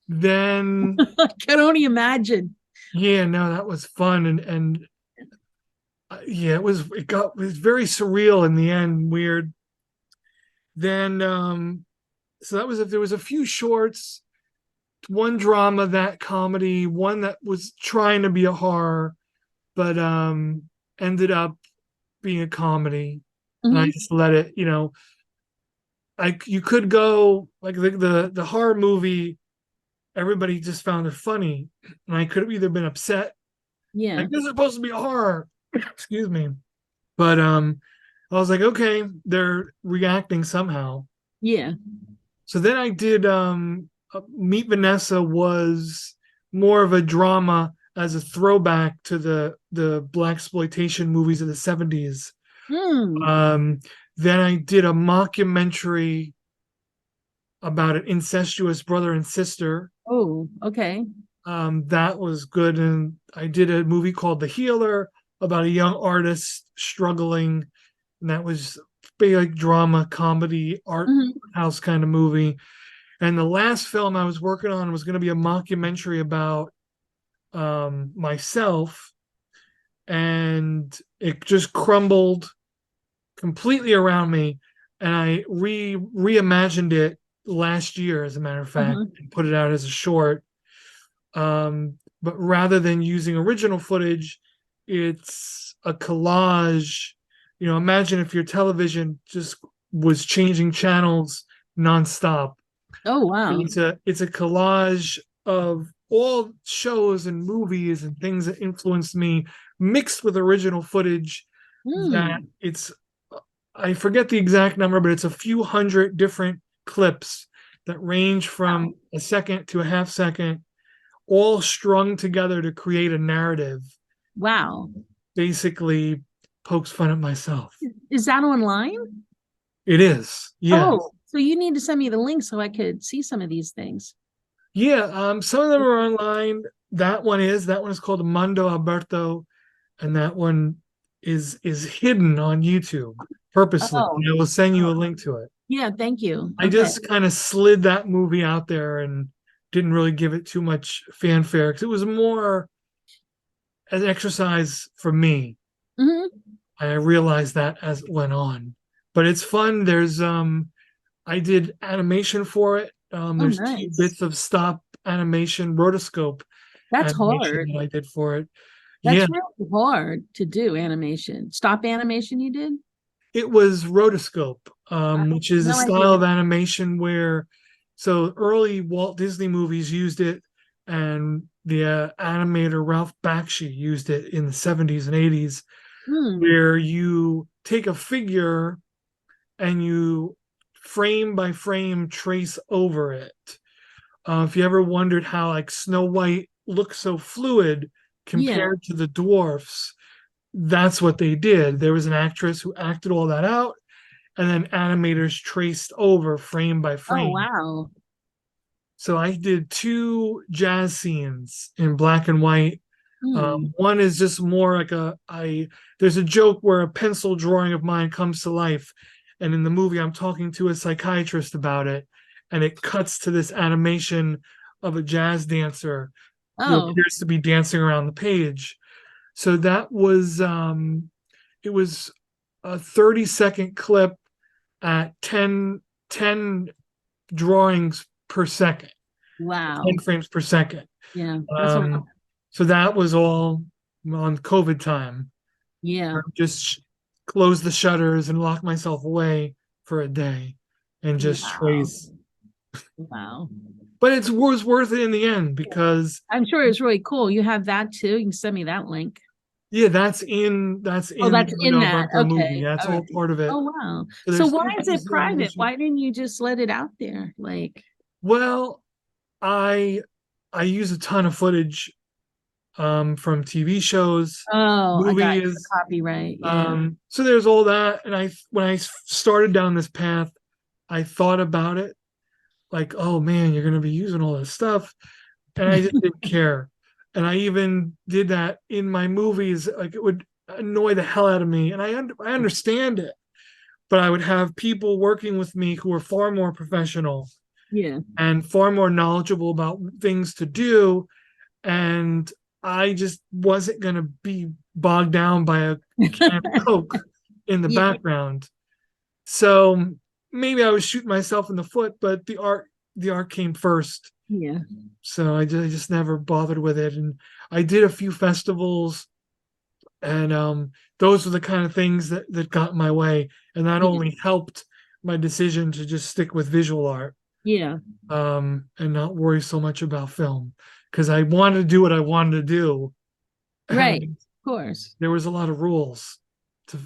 Then I can only imagine. Yeah, no, that was fun and yeah, it was very surreal in the end, weird. Then so that was there was a few shorts, one drama, that comedy, one that was trying to be a horror, but ended up being a comedy. And I just let it, you could go like the horror movie, everybody just found it funny, and I could have either been upset, like this is supposed to be a horror, excuse me, but I was like, okay, they're reacting somehow. Yeah. So then I did Meet Vanessa was more of a drama as a throwback to the blaxploitation movies of the 70s. Then I did a mockumentary about an incestuous brother and sister. Oh, okay. That was good. And I did a movie called The Healer about a young artist struggling. And that was big, like drama, comedy, art house kind of movie. And the last film I was working on was going to be a mockumentary about myself. And it just crumbled completely around me. And I reimagined it last year, as a matter of fact, and put it out as a short. But rather than using original footage, it's a collage. Imagine if your television just was changing channels nonstop. Oh wow! It's a collage of all shows and movies and things that influenced me, mixed with original footage. That I forget the exact number, but it's a few hundred different clips that range from a second to a half second, all strung together to create a narrative. Wow. Basically pokes fun at myself. Is that online? It is. Yeah. Oh, so you need to send me the link so I could see some of these things. Yeah. Some of them are online. That one is called Mondo Alberto, and that one is hidden on YouTube purposely. And I will send you a link to it. Yeah, thank you. I just kind of slid that movie out there and didn't really give it too much fanfare because it was more an exercise for me. I realized that as it went on, but it's fun. There's I did animation for it. There's nice. 2 bits of stop animation, rotoscope. That's hard. That I did for it. That's really hard to do animation. Stop animation you did? It was rotoscope, which is a style of animation where, so early Walt Disney movies used it, and the animator Ralph Bakshi used it in the 70s and 80s, where you take a figure and you frame by frame trace over it. If you ever wondered how like Snow White looks so fluid compared to the dwarfs, that's what they did. There was an actress who acted all that out, and then animators traced over frame by frame. Oh, wow. So I did 2 jazz scenes in black and white. One is just more like there's a joke where a pencil drawing of mine comes to life, and in the movie I'm talking to a psychiatrist about it, and it cuts to this animation of a jazz dancer who appears to be dancing around the page. So that was it was a 30-second clip at 10 drawings per second. Wow. 10 frames per second. Yeah. That's so that was all on COVID time. Yeah. I just close the shutters and lock myself away for a day and just trace. Wow. But it was worth it in the end because I'm sure it's really cool. You have that too. You can send me that link. yeah, that's in That's in the that. November Okay. movie. That's all part of it. Oh, wow. So So there's why two is it pieces of private? animation. Why didn't you just let it out there? Like, Well, I use a ton of footage from TV shows, I got movies, the copyright. Yeah. so there's all that. And when I started down this path, I thought about it like, oh man, you're gonna be using all this stuff, and I just didn't care. And I even did that in my movies. Like, it would annoy the hell out of me, and I understand it, but I would have people working with me who are far more professional Yeah. and far more knowledgeable about things to do, and I just wasn't going to be bogged down by a can of Coke in the background. So maybe I was shooting myself in the foot, but the art came first. Yeah. So I just never bothered with it. And I did a few festivals, and those were the kind of things that got in my way. And that only helped my decision to just stick with visual art. Yeah. And not worry so much about film, because I wanted to do what I wanted to do. Right. And Of course. there was a lot of rules.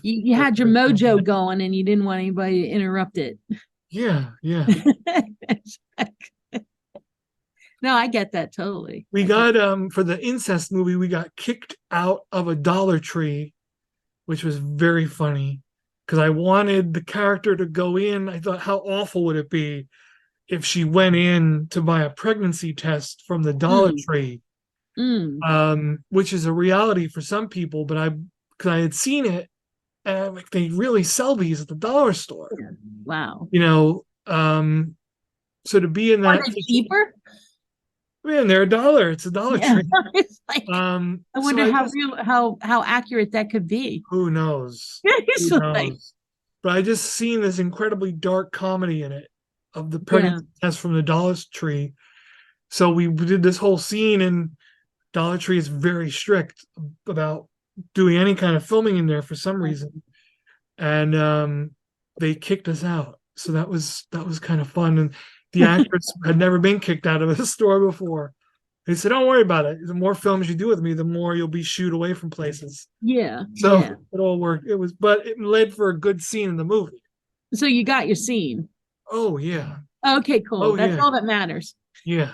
You had your mojo going and you didn't want anybody to interrupt it. Yeah. No, I get that totally. We got for the incest movie, we got kicked out of a Dollar Tree, which was very funny because I wanted the character to go in. I thought, how awful would it be if she went in to buy a pregnancy test from the Dollar Tree, which is a reality for some people, but because I had seen it, and like, they really sell these at the dollar store. Wow. So to be in that, Are they cheaper? Man, they're $1. It's a Dollar Tree. It's like, I wonder how accurate that could be. Who knows? It's Who like, knows? But I just seen this incredibly dark comedy in it of the pregnancy test from the Dollar Tree. So we did this whole scene, and Dollar Tree is very strict about doing any kind of filming in there for some reason, and they kicked us out. So that was kind of fun. And the actress had never been kicked out of a store before. They said, "Don't worry about it. The more films you do with me, the more you'll be shooed away from places." Yeah. So it all worked. But it led for a good scene in the movie. So you got your scene. Oh yeah. Okay, cool. That's all that matters. Yeah.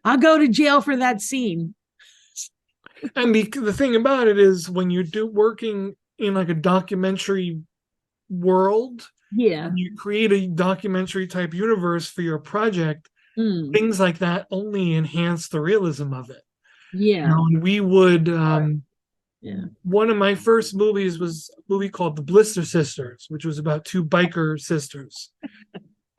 I'll go to jail for that scene. And the thing about it is, when you're working in like a documentary world, you create a documentary type universe for your project, things like that only enhance the realism of it. And we would one of my first movies was a movie called The Blister Sisters, which was about 2 biker sisters.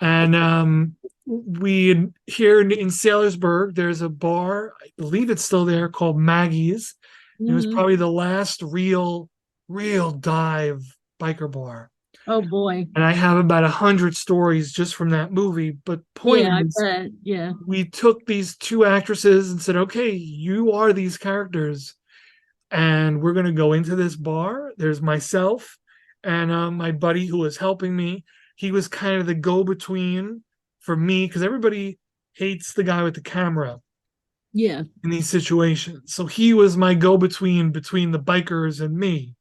And we here in Sailorsburg, there's a bar, I believe it's still there, called Maggie's. It was probably the last real dive biker bar. Oh boy. And I have about 100 stories just from that movie. But point is, I bet. we took these 2 actresses and said, okay, you are these characters, and we're going to go into this bar. There's myself and my buddy who was helping me. He was kind of the go-between for me, because everybody hates the guy with the camera in these situations. So he was my go-between between the bikers and me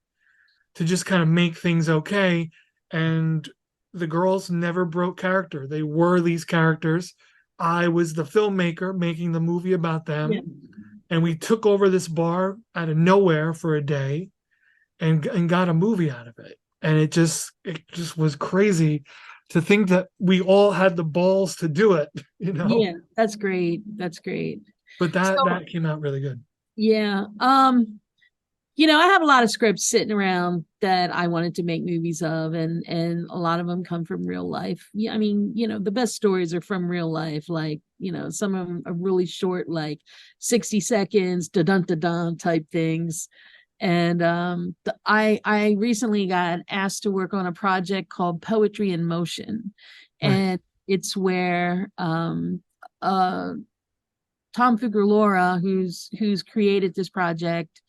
to just kind of make things okay. And the girls never broke character. They were these characters. I was the filmmaker making the movie about them. Yeah. And we took over this bar out of nowhere for a day and got a movie out of it. And it just was crazy to think that we all had the balls to do it, you know? Yeah, that's great. That's great. But that came out really good. Yeah. You know, I have a lot of scripts sitting around that I wanted to make movies of, and a lot of them come from real life. Yeah, I mean, you know, the best stories are from real life. Like, you know, some of them are really short, like 60 seconds, da-dun type things. And I recently got asked to work on a project called Poetry in Motion, and it's where Tom Figueroa, who's created this project,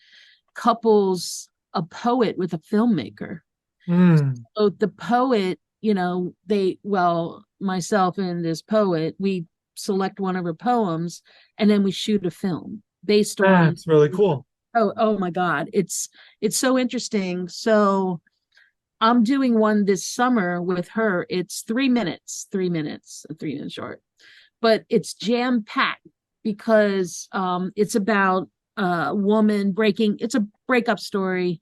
couples a poet with a filmmaker. So the poet, you know, myself and this poet, we select one of her poems and then we shoot a film based on. That's really cool. Oh my God. It's so interesting. So I'm doing one this summer with her. It's 3 minutes, a 3-minute short, but it's jam-packed because it's about a woman it's a breakup story,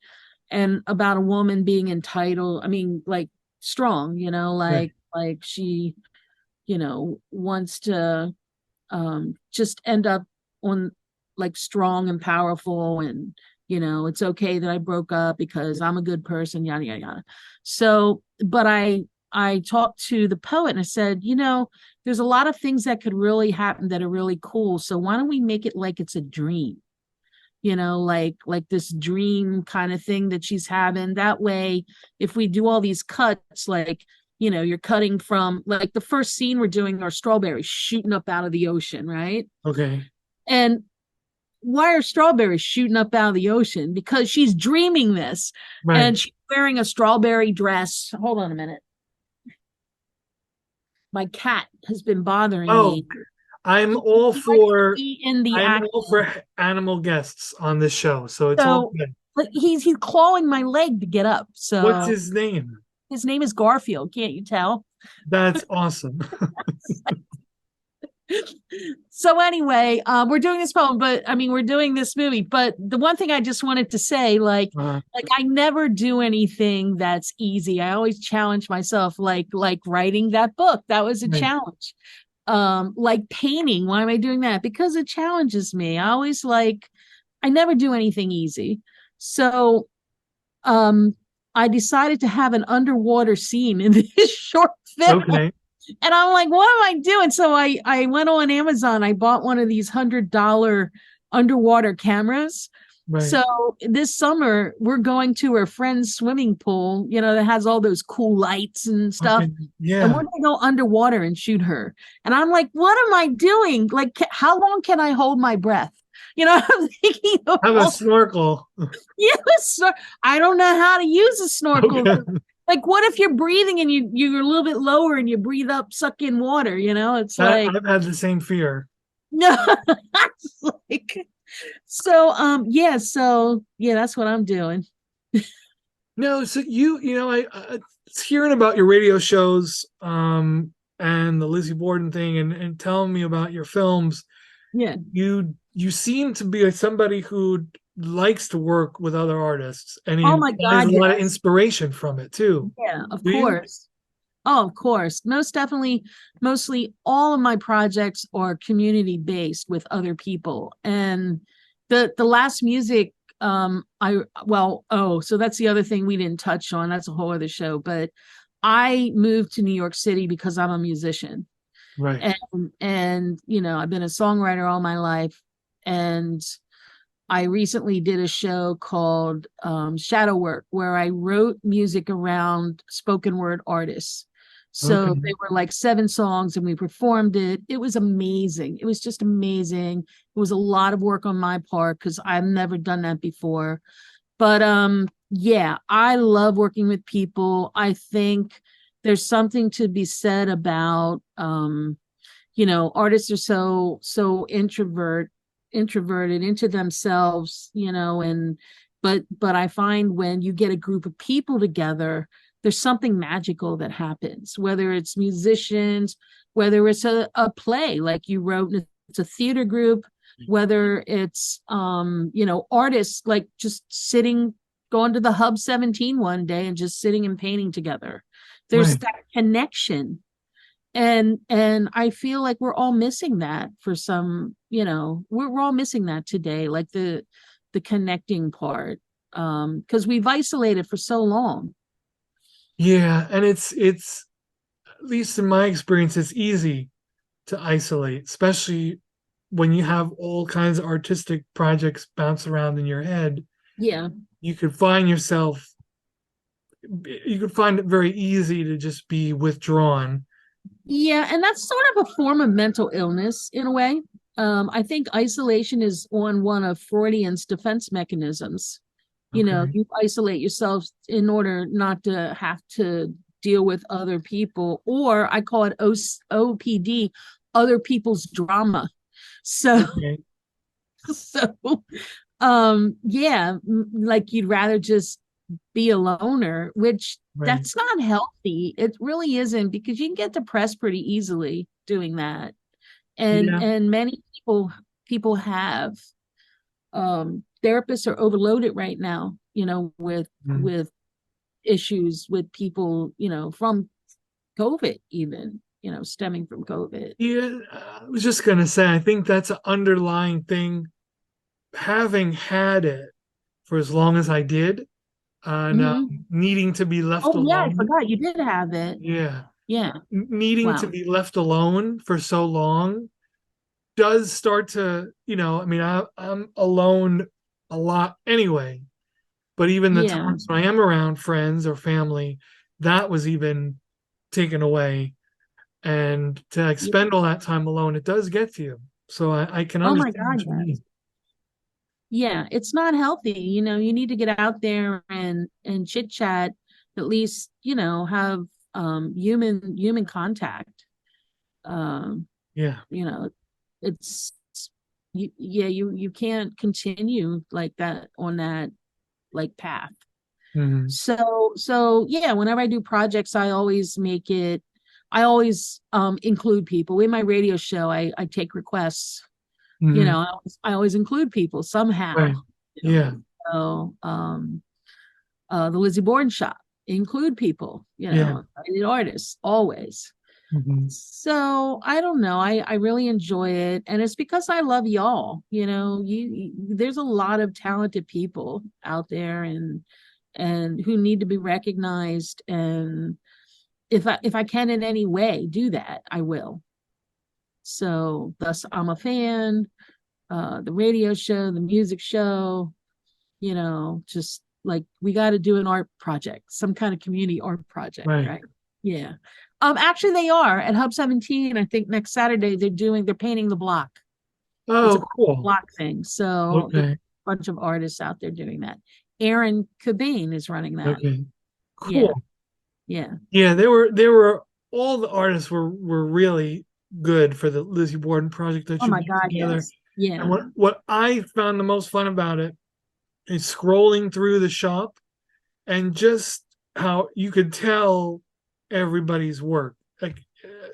and about a woman being entitled, I mean, like strong, you know, like she, you know, wants to just end up on like strong and powerful, and you know, it's okay that I broke up because I'm a good person, yada yada yada. So, but I talked to the poet and I said, you know, there's a lot of things that could really happen that are really cool. So why don't we make it like it's a dream? You know, like this dream kind of thing that she's having. That way, if we do all these cuts, like, you know, you're cutting from, like, the first scene we're doing are strawberries shooting up out of the ocean, right? Okay. And why are strawberries shooting up out of the ocean? Because she's dreaming this, and she's wearing a strawberry dress. Hold on a minute. My cat has been bothering me. I'm all for animal guests on this show, so it's all good. But he's clawing my leg to get up. So what's his name? His name is Garfield. Can't you tell? That's awesome. So anyway, we're doing this poem, but I mean, we're doing this movie. But the one thing I just wanted to say, like I never do anything that's easy. I always challenge myself, like writing that book. That was a challenge. Like painting. Why am I doing that? Because it challenges me. I never do anything easy. So I decided to have an underwater scene in this short film. Okay. And I'm like, what am I doing? So I went on Amazon. I bought one of these $100 underwater cameras. Right. So this summer we're going to her friend's swimming pool, you know, that has all those cool lights and stuff. Okay. Yeah. And we're going to go underwater and shoot her. And I'm like, what am I doing? Like, how long can I hold my breath? You know, I'm thinking have a snorkel. Yes, I don't know how to use a snorkel. Okay. Like, what if you're breathing and you're a little bit lower and you breathe up, suck in water? You know, it's like I've had the same fear. No, like, so that's what I'm doing. No, so you know, I hearing about your radio shows, and the Lizzie Borden thing, and telling me about your films. Yeah, you seem to be somebody who likes to work with other artists, and oh my God, there's a lot of inspiration from it too. Yeah, of course. Oh, of course. Most definitely. Mostly all of my projects are community based with other people. And the last music, so that's the other thing we didn't touch on. That's a whole other show. But I moved to New York City because I'm a musician. Right. And you know, I've been a songwriter all my life. And I recently did a show called Shadow Work, where I wrote music around spoken word artists. So they were like 7 songs and we performed it. It was amazing. It was just amazing. It was a lot of work on my part because I've never done that before. But yeah, I love working with people. I think there's something to be said about, you know, artists are so introverted into themselves, you know, but I find when you get a group of people together, there's something magical that happens, whether it's musicians, whether it's a play like you wrote, it's a theater group, whether it's artists like just sitting, going to the Hub 17 one day and just sitting and painting together. There's that connection. And I feel like we're all missing that for some, we're all missing that today, like the connecting part, because we've isolated for so long. Yeah, and it's at least in my experience, it's easy to isolate, especially when you have all kinds of artistic projects bounce around in your head. Yeah. You could find it very easy to just be withdrawn. Yeah, and that's sort of a form of mental illness in a way. I think isolation is on one of Freudian's defense mechanisms. You isolate yourself in order not to have to deal with other people, or I call it OPD, other people's drama. So, like you'd rather just be a loner, which that's not healthy. It really isn't, because you can get depressed pretty easily doing that. And many people have, therapists are overloaded right now, with issues with people, from COVID, even, stemming from COVID. Yeah, I was just going to say, I think that's an underlying thing. Having had it for as long as I did, and needing to be left alone. Yeah, I forgot you did have it. Yeah. Needing to be left alone for so long does start to, I'm alone a lot anyway. But even the times when I am around friends or family, that was even taken away. And to spend all that time alone, it does get to you. So I can understand. Oh my God, yes. Yeah, it's not healthy. You need to get out there and chit chat, at least, have human contact. It's you can't continue like that on that like path. Mm-hmm. So whenever I do projects, I always include people. In my radio show, I take requests. Mm-hmm. I always include people somehow. Right. So the Lizzie Borden shop, include people, artists always. Mm-hmm. So I don't know. I really enjoy it, and it's because I love y'all. There's a lot of talented people out there, and who need to be recognized. And if I can in any way do that, I will. So thus I'm a fan. The radio show, the music show, just like we got to do an art project, some kind of community art project, right? Yeah. Actually they are at Hub 17. I think next Saturday they're painting the block. Oh, it's a cool block thing. So there's a bunch of artists out there doing that. Aaron Cabane is running that. Okay. Cool. Yeah. They were all the artists were really good for the Lizzie Borden project that you put together. Yes. Yeah. And what I found the most fun about it is scrolling through the shop and just how you could tell everybody's work. Like,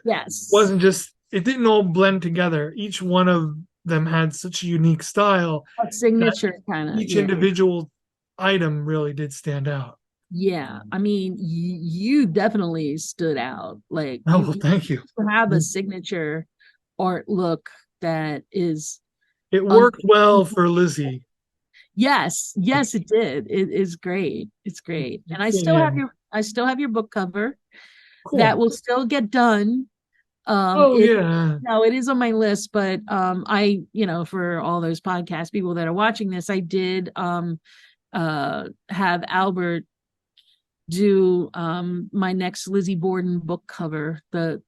it didn't all blend together. Each one of them had such a unique style. A signature kind of. Each individual item really did stand out. Yeah, I mean, you definitely stood out. Like, thank you. You have a signature art look that is. It worked well for Lizzie. Yes, it did. It is great. It's great, and I still have your book cover. Cool. That will still get done. No, it is on my list, but I, for all those podcast people that are watching this, I did have Albert do my next Lizzie Borden book cover, the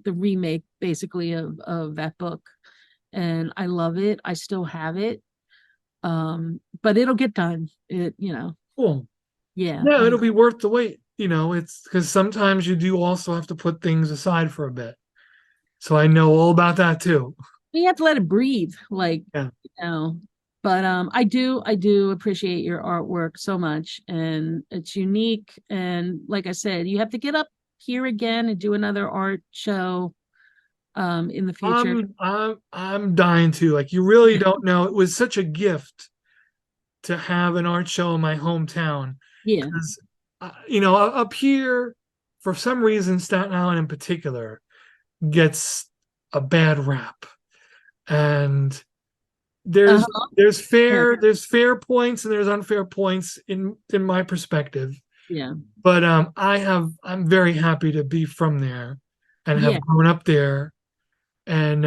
remake basically of that book, and I love it. I still have it, but it'll get done. Cool. Yeah, it'll be worth the wait. It's because sometimes you do also have to put things aside for a bit. So I know all about that too. You have to let it breathe, But I do appreciate your artwork so much, and it's unique. And like I said, you have to get up here again and do another art show in the future. I'm dying to. Like, you really don't know. It was such a gift to have an art show in my hometown. Yeah. Because, up here, for some reason, Staten Island in particular gets a bad rap, and there's Uh-huh. there's fair points and there's unfair points in my perspective. Yeah. But I'm very happy to be from there and Yeah. have grown up there, and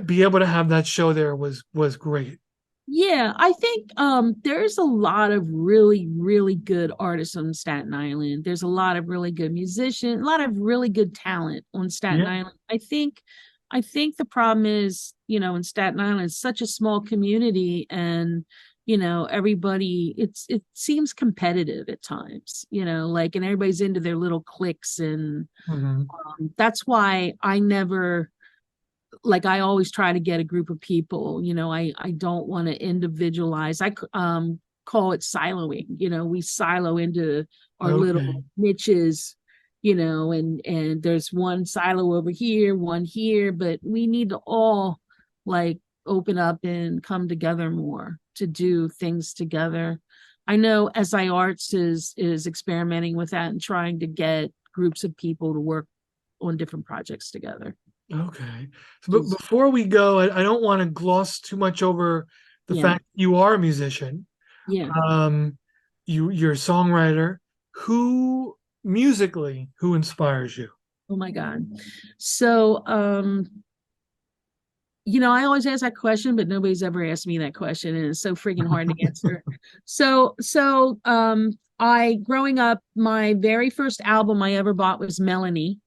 be able to have that show there was great. Yeah, I think there's a lot of really, really good artists on Staten Island. There's a lot of really good musicians, a lot of really good talent on Staten Yeah. Island. I think the problem is, in Staten Island, it's such a small community, and everybody, it seems competitive at times, like, and everybody's into their little cliques, and Mhm. that's why I never, like, I always try to get a group of people. I don't want to individualize. Call it siloing. We silo into our little Okay. niches, and there's one silo over here, one here, but we need to all, like, open up and come together more to do things together. I know SI Arts is experimenting with that and trying to get groups of people to work on different projects together. Okay. So, but before we go, I don't want to gloss too much over the Yeah. fact you are a musician. Yeah. You're a songwriter. Who inspires you? Oh my God. So, I always ask that question, but nobody's ever asked me that question, and it's so freaking hard to answer. I, growing up, my very first album I ever bought was Melanie.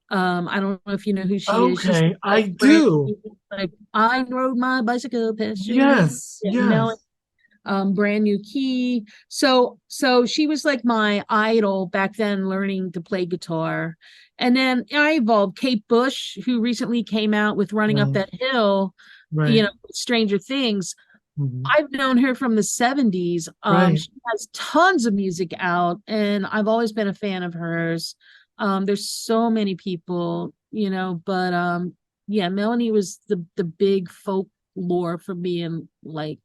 I don't know if you know who she is. She's Okay, I like do. like, I rode my bicycle past your Yes, window. Melanie, yes. Brand New Key. So she was like my idol back then, learning to play guitar. And then I evolved. Kate Bush, who recently came out with Running Up That Hill, Right. Stranger Things. Mhm. I've known her from the 70s. Right. She has tons of music out, and I've always been a fan of hers. There's so many people, but yeah, Melanie was the big folklore for me, and like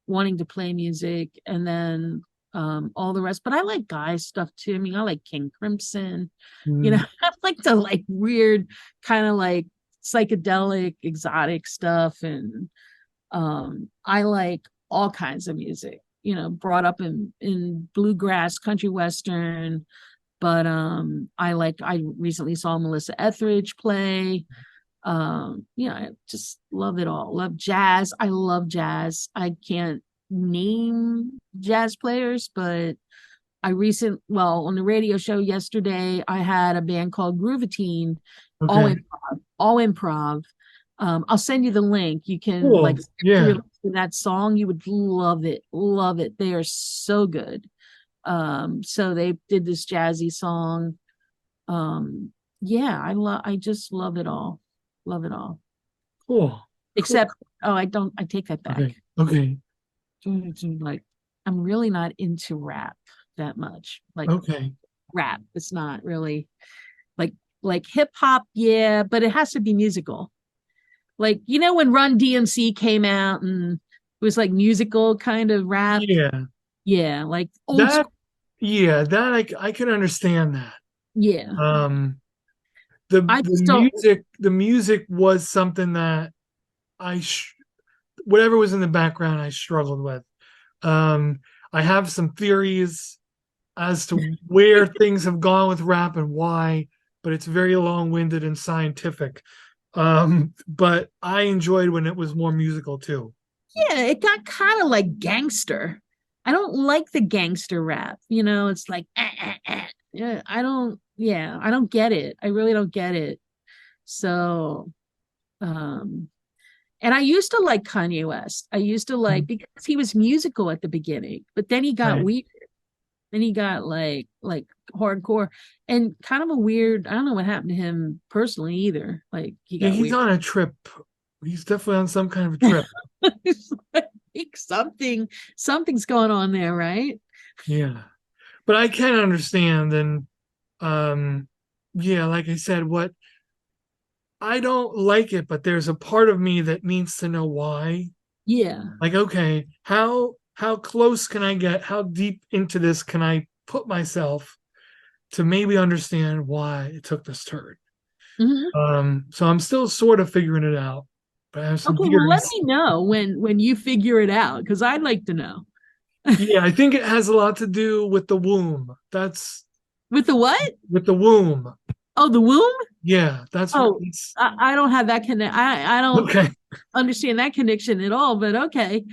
wanting to play music, and then all the rest. But I like guy stuff too. I mean, I like King Crimson. Mm. I like the, like, weird kind of like psychedelic exotic stuff, and I like all kinds of music, brought up in bluegrass, country western. But I recently saw Melissa Etheridge play. I just love it all. Love jazz. I love jazz. I can't name jazz players, but on the radio show yesterday, I had a band called Groovatine, all Okay. improv, all improv. I'll send you the link. You can Cool. like Yeah. that song. You would love it. Love it. They are so good. So they did this jazzy song. I just love it all. Love it all. Cool. Except, I take that back. Okay. Like, I'm really not into rap that much. Like, Okay. rap, it's not really like hip hop, yeah, but it has to be musical. Like, when Run DMC came out, and it was like musical kind of rap. Yeah. Yeah, like old That. school. Yeah. That I can understand that. Yeah. The music was something that whatever was in the background I struggled with. I have some theories as to where things have gone with rap and why, but it's very long-winded and scientific. But I enjoyed when it was more musical too. Yeah, it got kind of like gangster. I don't like the gangster rap. It's like, Yeah, I don't get it. I really don't get it. So, and I used to like Kanye West. I used to like, because he was musical at the beginning, but then he got Right. weird. Then he got like hardcore, and kind of a weird. I don't know what happened to him personally either. Like, he Yeah, got he's weird. on a trip He's definitely on some kind of a trip. It's like something's going on there, right? Yeah. But I can understand, and yeah, like I said, what I don't like it, but there's a part of me that needs to know why. Yeah. Like, okay, how close can I get? How deep into this can I put myself to maybe understand why it took this turn? So I'm still sort of figuring it out, but I have some Okay, well, let theories. me know when you figure it out, because I'd like to know. Yeah, I think it has a lot to do with the womb. That's With the what? with the womb. Oh, the womb? Yeah, that's what Oh, it's I don't have that connect. I don't okay. understand that connection at all, but okay.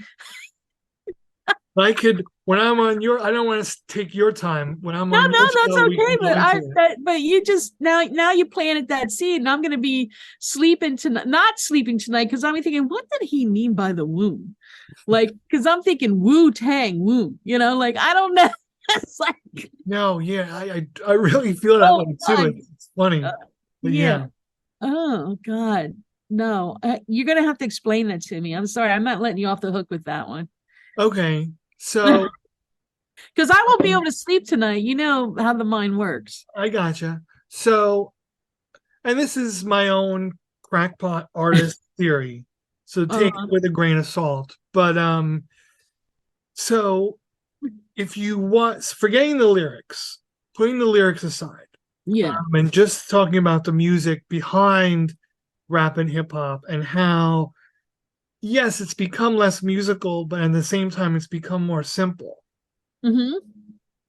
I could when I'm on your. I don't want to take your time. When I'm No, on your that's show, we okay. can go into it. But you just now you planted that seed, and I'm going to be sleeping tonight, not sleeping tonight, because I'm thinking, what did he mean by the womb? Like, because I'm thinking Wu Tang womb, like I don't know. It's like, No, yeah, I really feel that oh way too. God. It's funny, but Yeah. yeah. Oh God. No, you're going to have to explain that to me. I'm sorry, I'm not letting you off the hook with that one. Okay, so Because I won't be able to sleep tonight. You know how the mind works. I gotcha. So, and this is my own crackpot artist theory, so take it with a grain of salt. But so if you want, forgetting the lyrics, putting the lyrics aside, Yeah. and just talking about the music behind rap and hip hop and how, yes, it's become less musical, but at the same time, it's become more simple.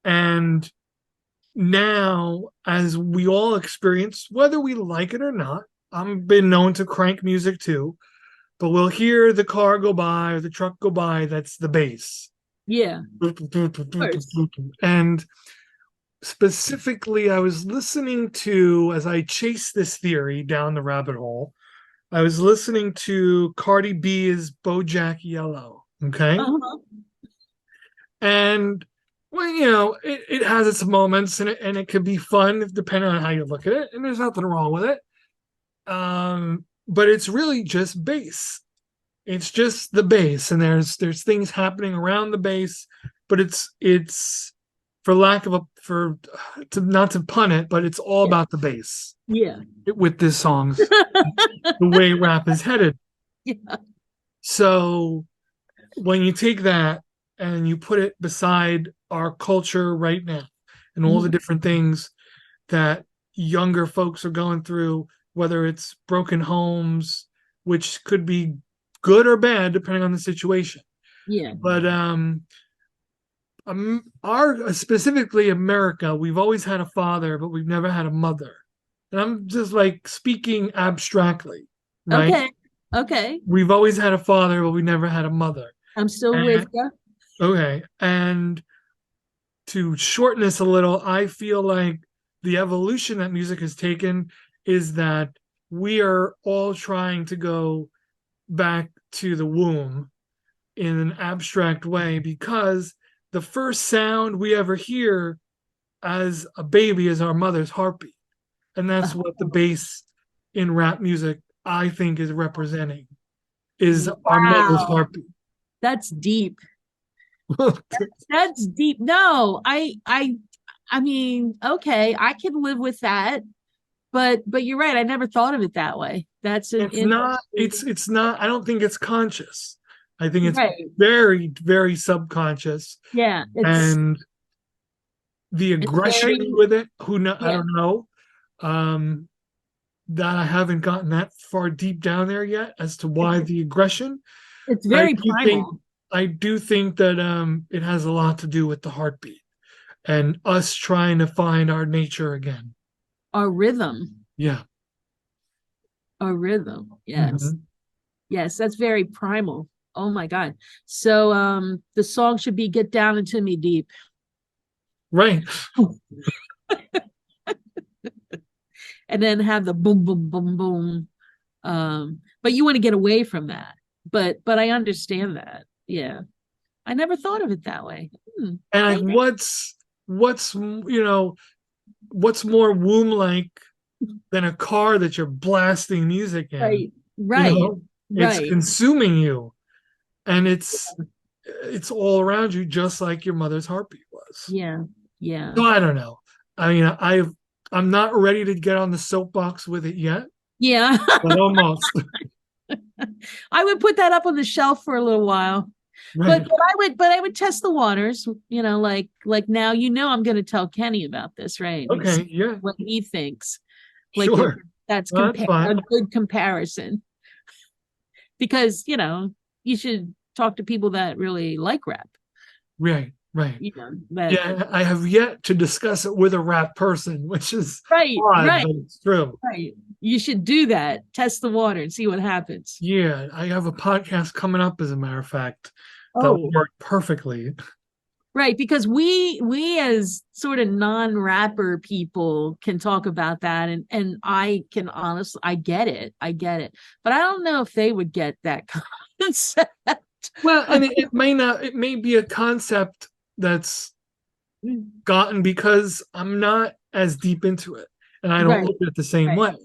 And now, as we all experience, whether we like it or not, I've been known to crank music too, but we'll hear the car go by or the truck go by. That's the bass. Yeah. And specifically, I was listening to, as I chased this theory down the rabbit hole, I was listening to Cardi B's BoJack Yellow. Okay. And well, it has its moments and it could be fun depending on how you look at it. And there's nothing wrong with it. But it's really just bass. It's just the bass, and there's things happening around the bass, but it's for lack of not to pun it, but it's all about the bass. Yeah. With this song's the way rap is headed. Yeah. So when you take that and you put it beside our culture right now and all the different things that younger folks are going through, whether it's broken homes, which could be good or bad depending on the situation. Yeah. But our specifically America, we've always had a father, but we've never had a mother. And I'm just like speaking abstractly, right? Okay. We've always had a father, but we never had a mother. I'm still with you. Okay. And to shorten this a little, I feel like the evolution that music has taken is that we are all trying to go back to the womb in an abstract way, because the first sound we ever hear as a baby is our mother's heartbeat. And that's what the bass in rap music, I think, is representing, is our mother's heartbeat. That's deep. That's deep. No, I mean, okay, I can live with that, but you're right. I never thought of it that way. It's not. I don't think it's conscious. I think it's right. very, very subconscious. Yeah, and the aggression with it. I don't know. That I haven't gotten that far deep down there yet as to why the aggression. It's very primal. I do think that it has a lot to do with the heartbeat and us trying to find our nature again. Our rhythm. Yeah. Our rhythm. Yes. Yes, that's very primal. Oh my God. So the song should be Get Down Into Me Deep. Right. And then have the boom, boom, boom, boom. But you want to get away from that. But I understand that. Yeah. I never thought of it that way. And what's more womb like than a car that you're blasting music in? Right. It's Right. consuming you, and it's all around you, just like your mother's heartbeat was. Yeah. Yeah. So I don't know. I mean, I'm not ready to get on the soapbox with it yet, Yeah. but almost. I would put that up on the shelf for a little while. Right. But I would test the waters, like now, I'm going to tell Kenny about this, right? And Okay. see Yeah. what he thinks. Sure. That's Well, that's fine. a good comparison. Because, you should talk to people that really like rap. Right. Right. That, Yeah, I have yet to discuss it with a rap person, which is right, odd, right, but it's true. right. You should do that. Test the water and see what happens. Yeah, I have a podcast coming up, as a matter of fact, that Oh. will work perfectly. Right, because we as sort of non-rapper people can talk about that, and I can honestly, I get it, but I don't know if they would get that concept. Well, and it may not. It may be a concept that's gotten because I'm not as deep into it, and I don't Right. look at it the same way.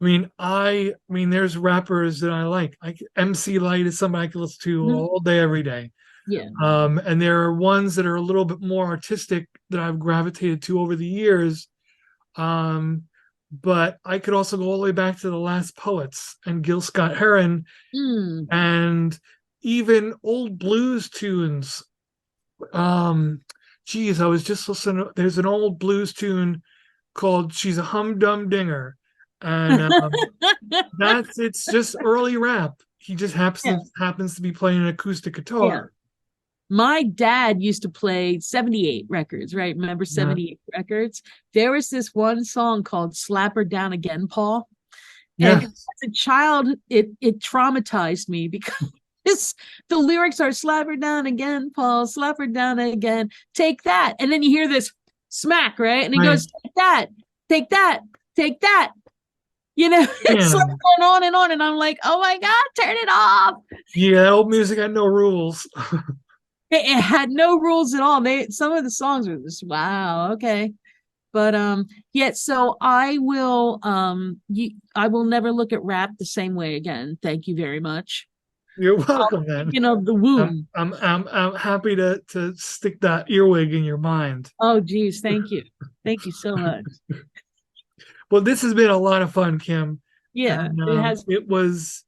I mean, there's rappers that I like. MC Light is somebody I can listen to all day, every day. Yeah. And there are ones that are a little bit more artistic that I've gravitated to over the years. But I could also go all the way back to the Last Poets and Gil Scott-Heron, and even old blues tunes. Geez, I was just listening. There's an old blues tune called "She's a Hum-Dum Dinger," and it's just early rap. He just happens to be playing an acoustic guitar. Yeah. My dad used to play 78 records, right? Remember 78 records? There was this one song called Slap Her Down Again, Paul. And as a child, it traumatized me because the lyrics are slap her down again, Paul, slap her down again, take that. And then you hear this smack, right? And he goes, take that, take that, take that. It's like going on. And I'm like, oh my God, turn it off. Yeah, old music had no rules. It had no rules at all. Some of the songs were just, wow, okay. But so I will never look at rap the same way again. Thank you very much. You're welcome, man. The womb. I'm happy to stick that earwig in your mind. Oh geez, thank you. Thank you so much. Well, this has been a lot of fun, Kim. Yeah, and, it was,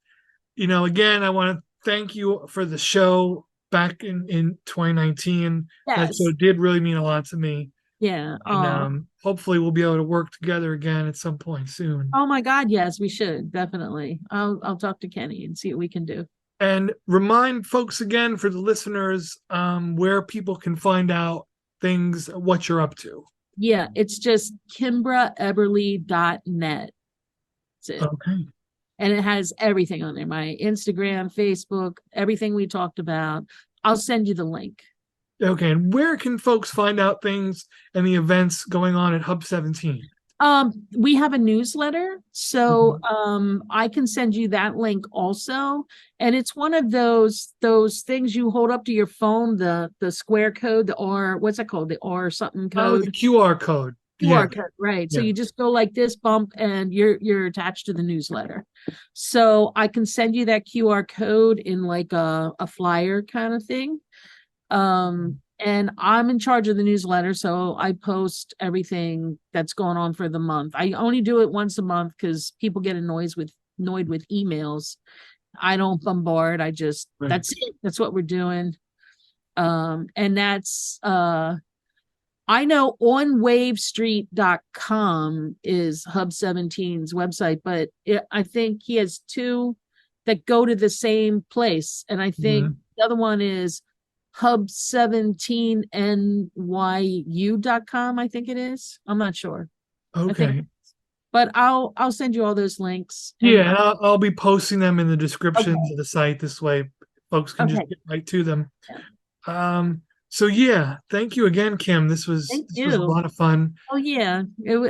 again, I want to thank you for the show back in 2019. Yes. That show did really mean a lot to me. Yeah. And hopefully we'll be able to work together again at some point soon. Oh my God, yes, we should, definitely. I'll talk to Kenny and see what we can do. And remind folks again, for the listeners, where people can find out things, what you're up to. Yeah, it's just KimbraEberly.net. That's it. Okay. And it has everything on there. My Instagram, Facebook, everything we talked about. I'll send you the link. Okay. And where can folks find out things and the events going on at Hub 17? We have a newsletter, so I can send you that link also. And it's one of those things you hold up to your phone, the square code, the R, what's that called? The R something code. Oh, the QR code. QR code, right? So you just go like this, bump, and you're attached to the newsletter. So I can send you that QR code in like a flyer kind of thing. And I'm in charge of the newsletter, so I post everything that's going on for the month. I only do it once a month because people get annoyed with emails. I don't bombard. I just that's it. That's what we're doing. And that's I know onwavestreet.com is Hub 17's website, but I think he has two that go to the same place. And I think the other one is hub17nyu.com, I think it is. I'm not sure. Okay. But I'll send you all those links. Yeah, and I'll be posting them in the descriptions of the site. This way folks can just get right to them. So yeah, thank you again, Kim. This was a lot of fun. Oh yeah,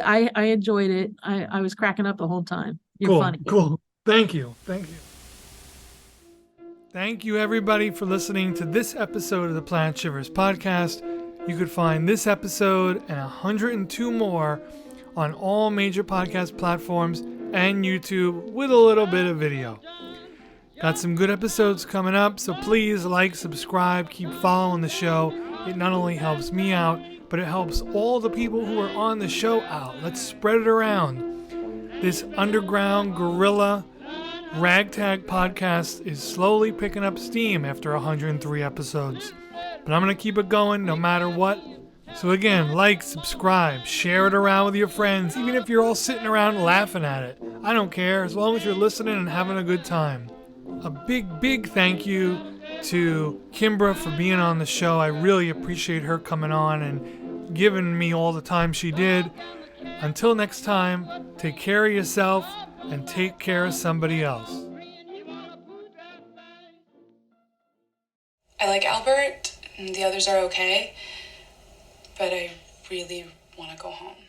I enjoyed it. I was cracking up the whole time. You're funny. Cool. Thank you. Thank you, everybody, for listening to this episode of the Planet Shivers podcast. You could find this episode and 102 more on all major podcast platforms and YouTube with a little bit of video. Got some good episodes coming up, so please like, subscribe, keep following the show. It not only helps me out, but it helps all the people who are on the show out. Let's spread it around. This underground guerrilla ragtag podcast is slowly picking up steam after 103 episodes. But I'm going to keep it going no matter what. So again, like, subscribe, share it around with your friends, even if you're all sitting around laughing at it. I don't care, as long as you're listening and having a good time. A big thank you to Kimbra for being on the show. I really appreciate her coming on and giving me all the time she did. Until next time, take care of yourself and take care of somebody else. I like Albert, and the others are okay, but I really want to go home.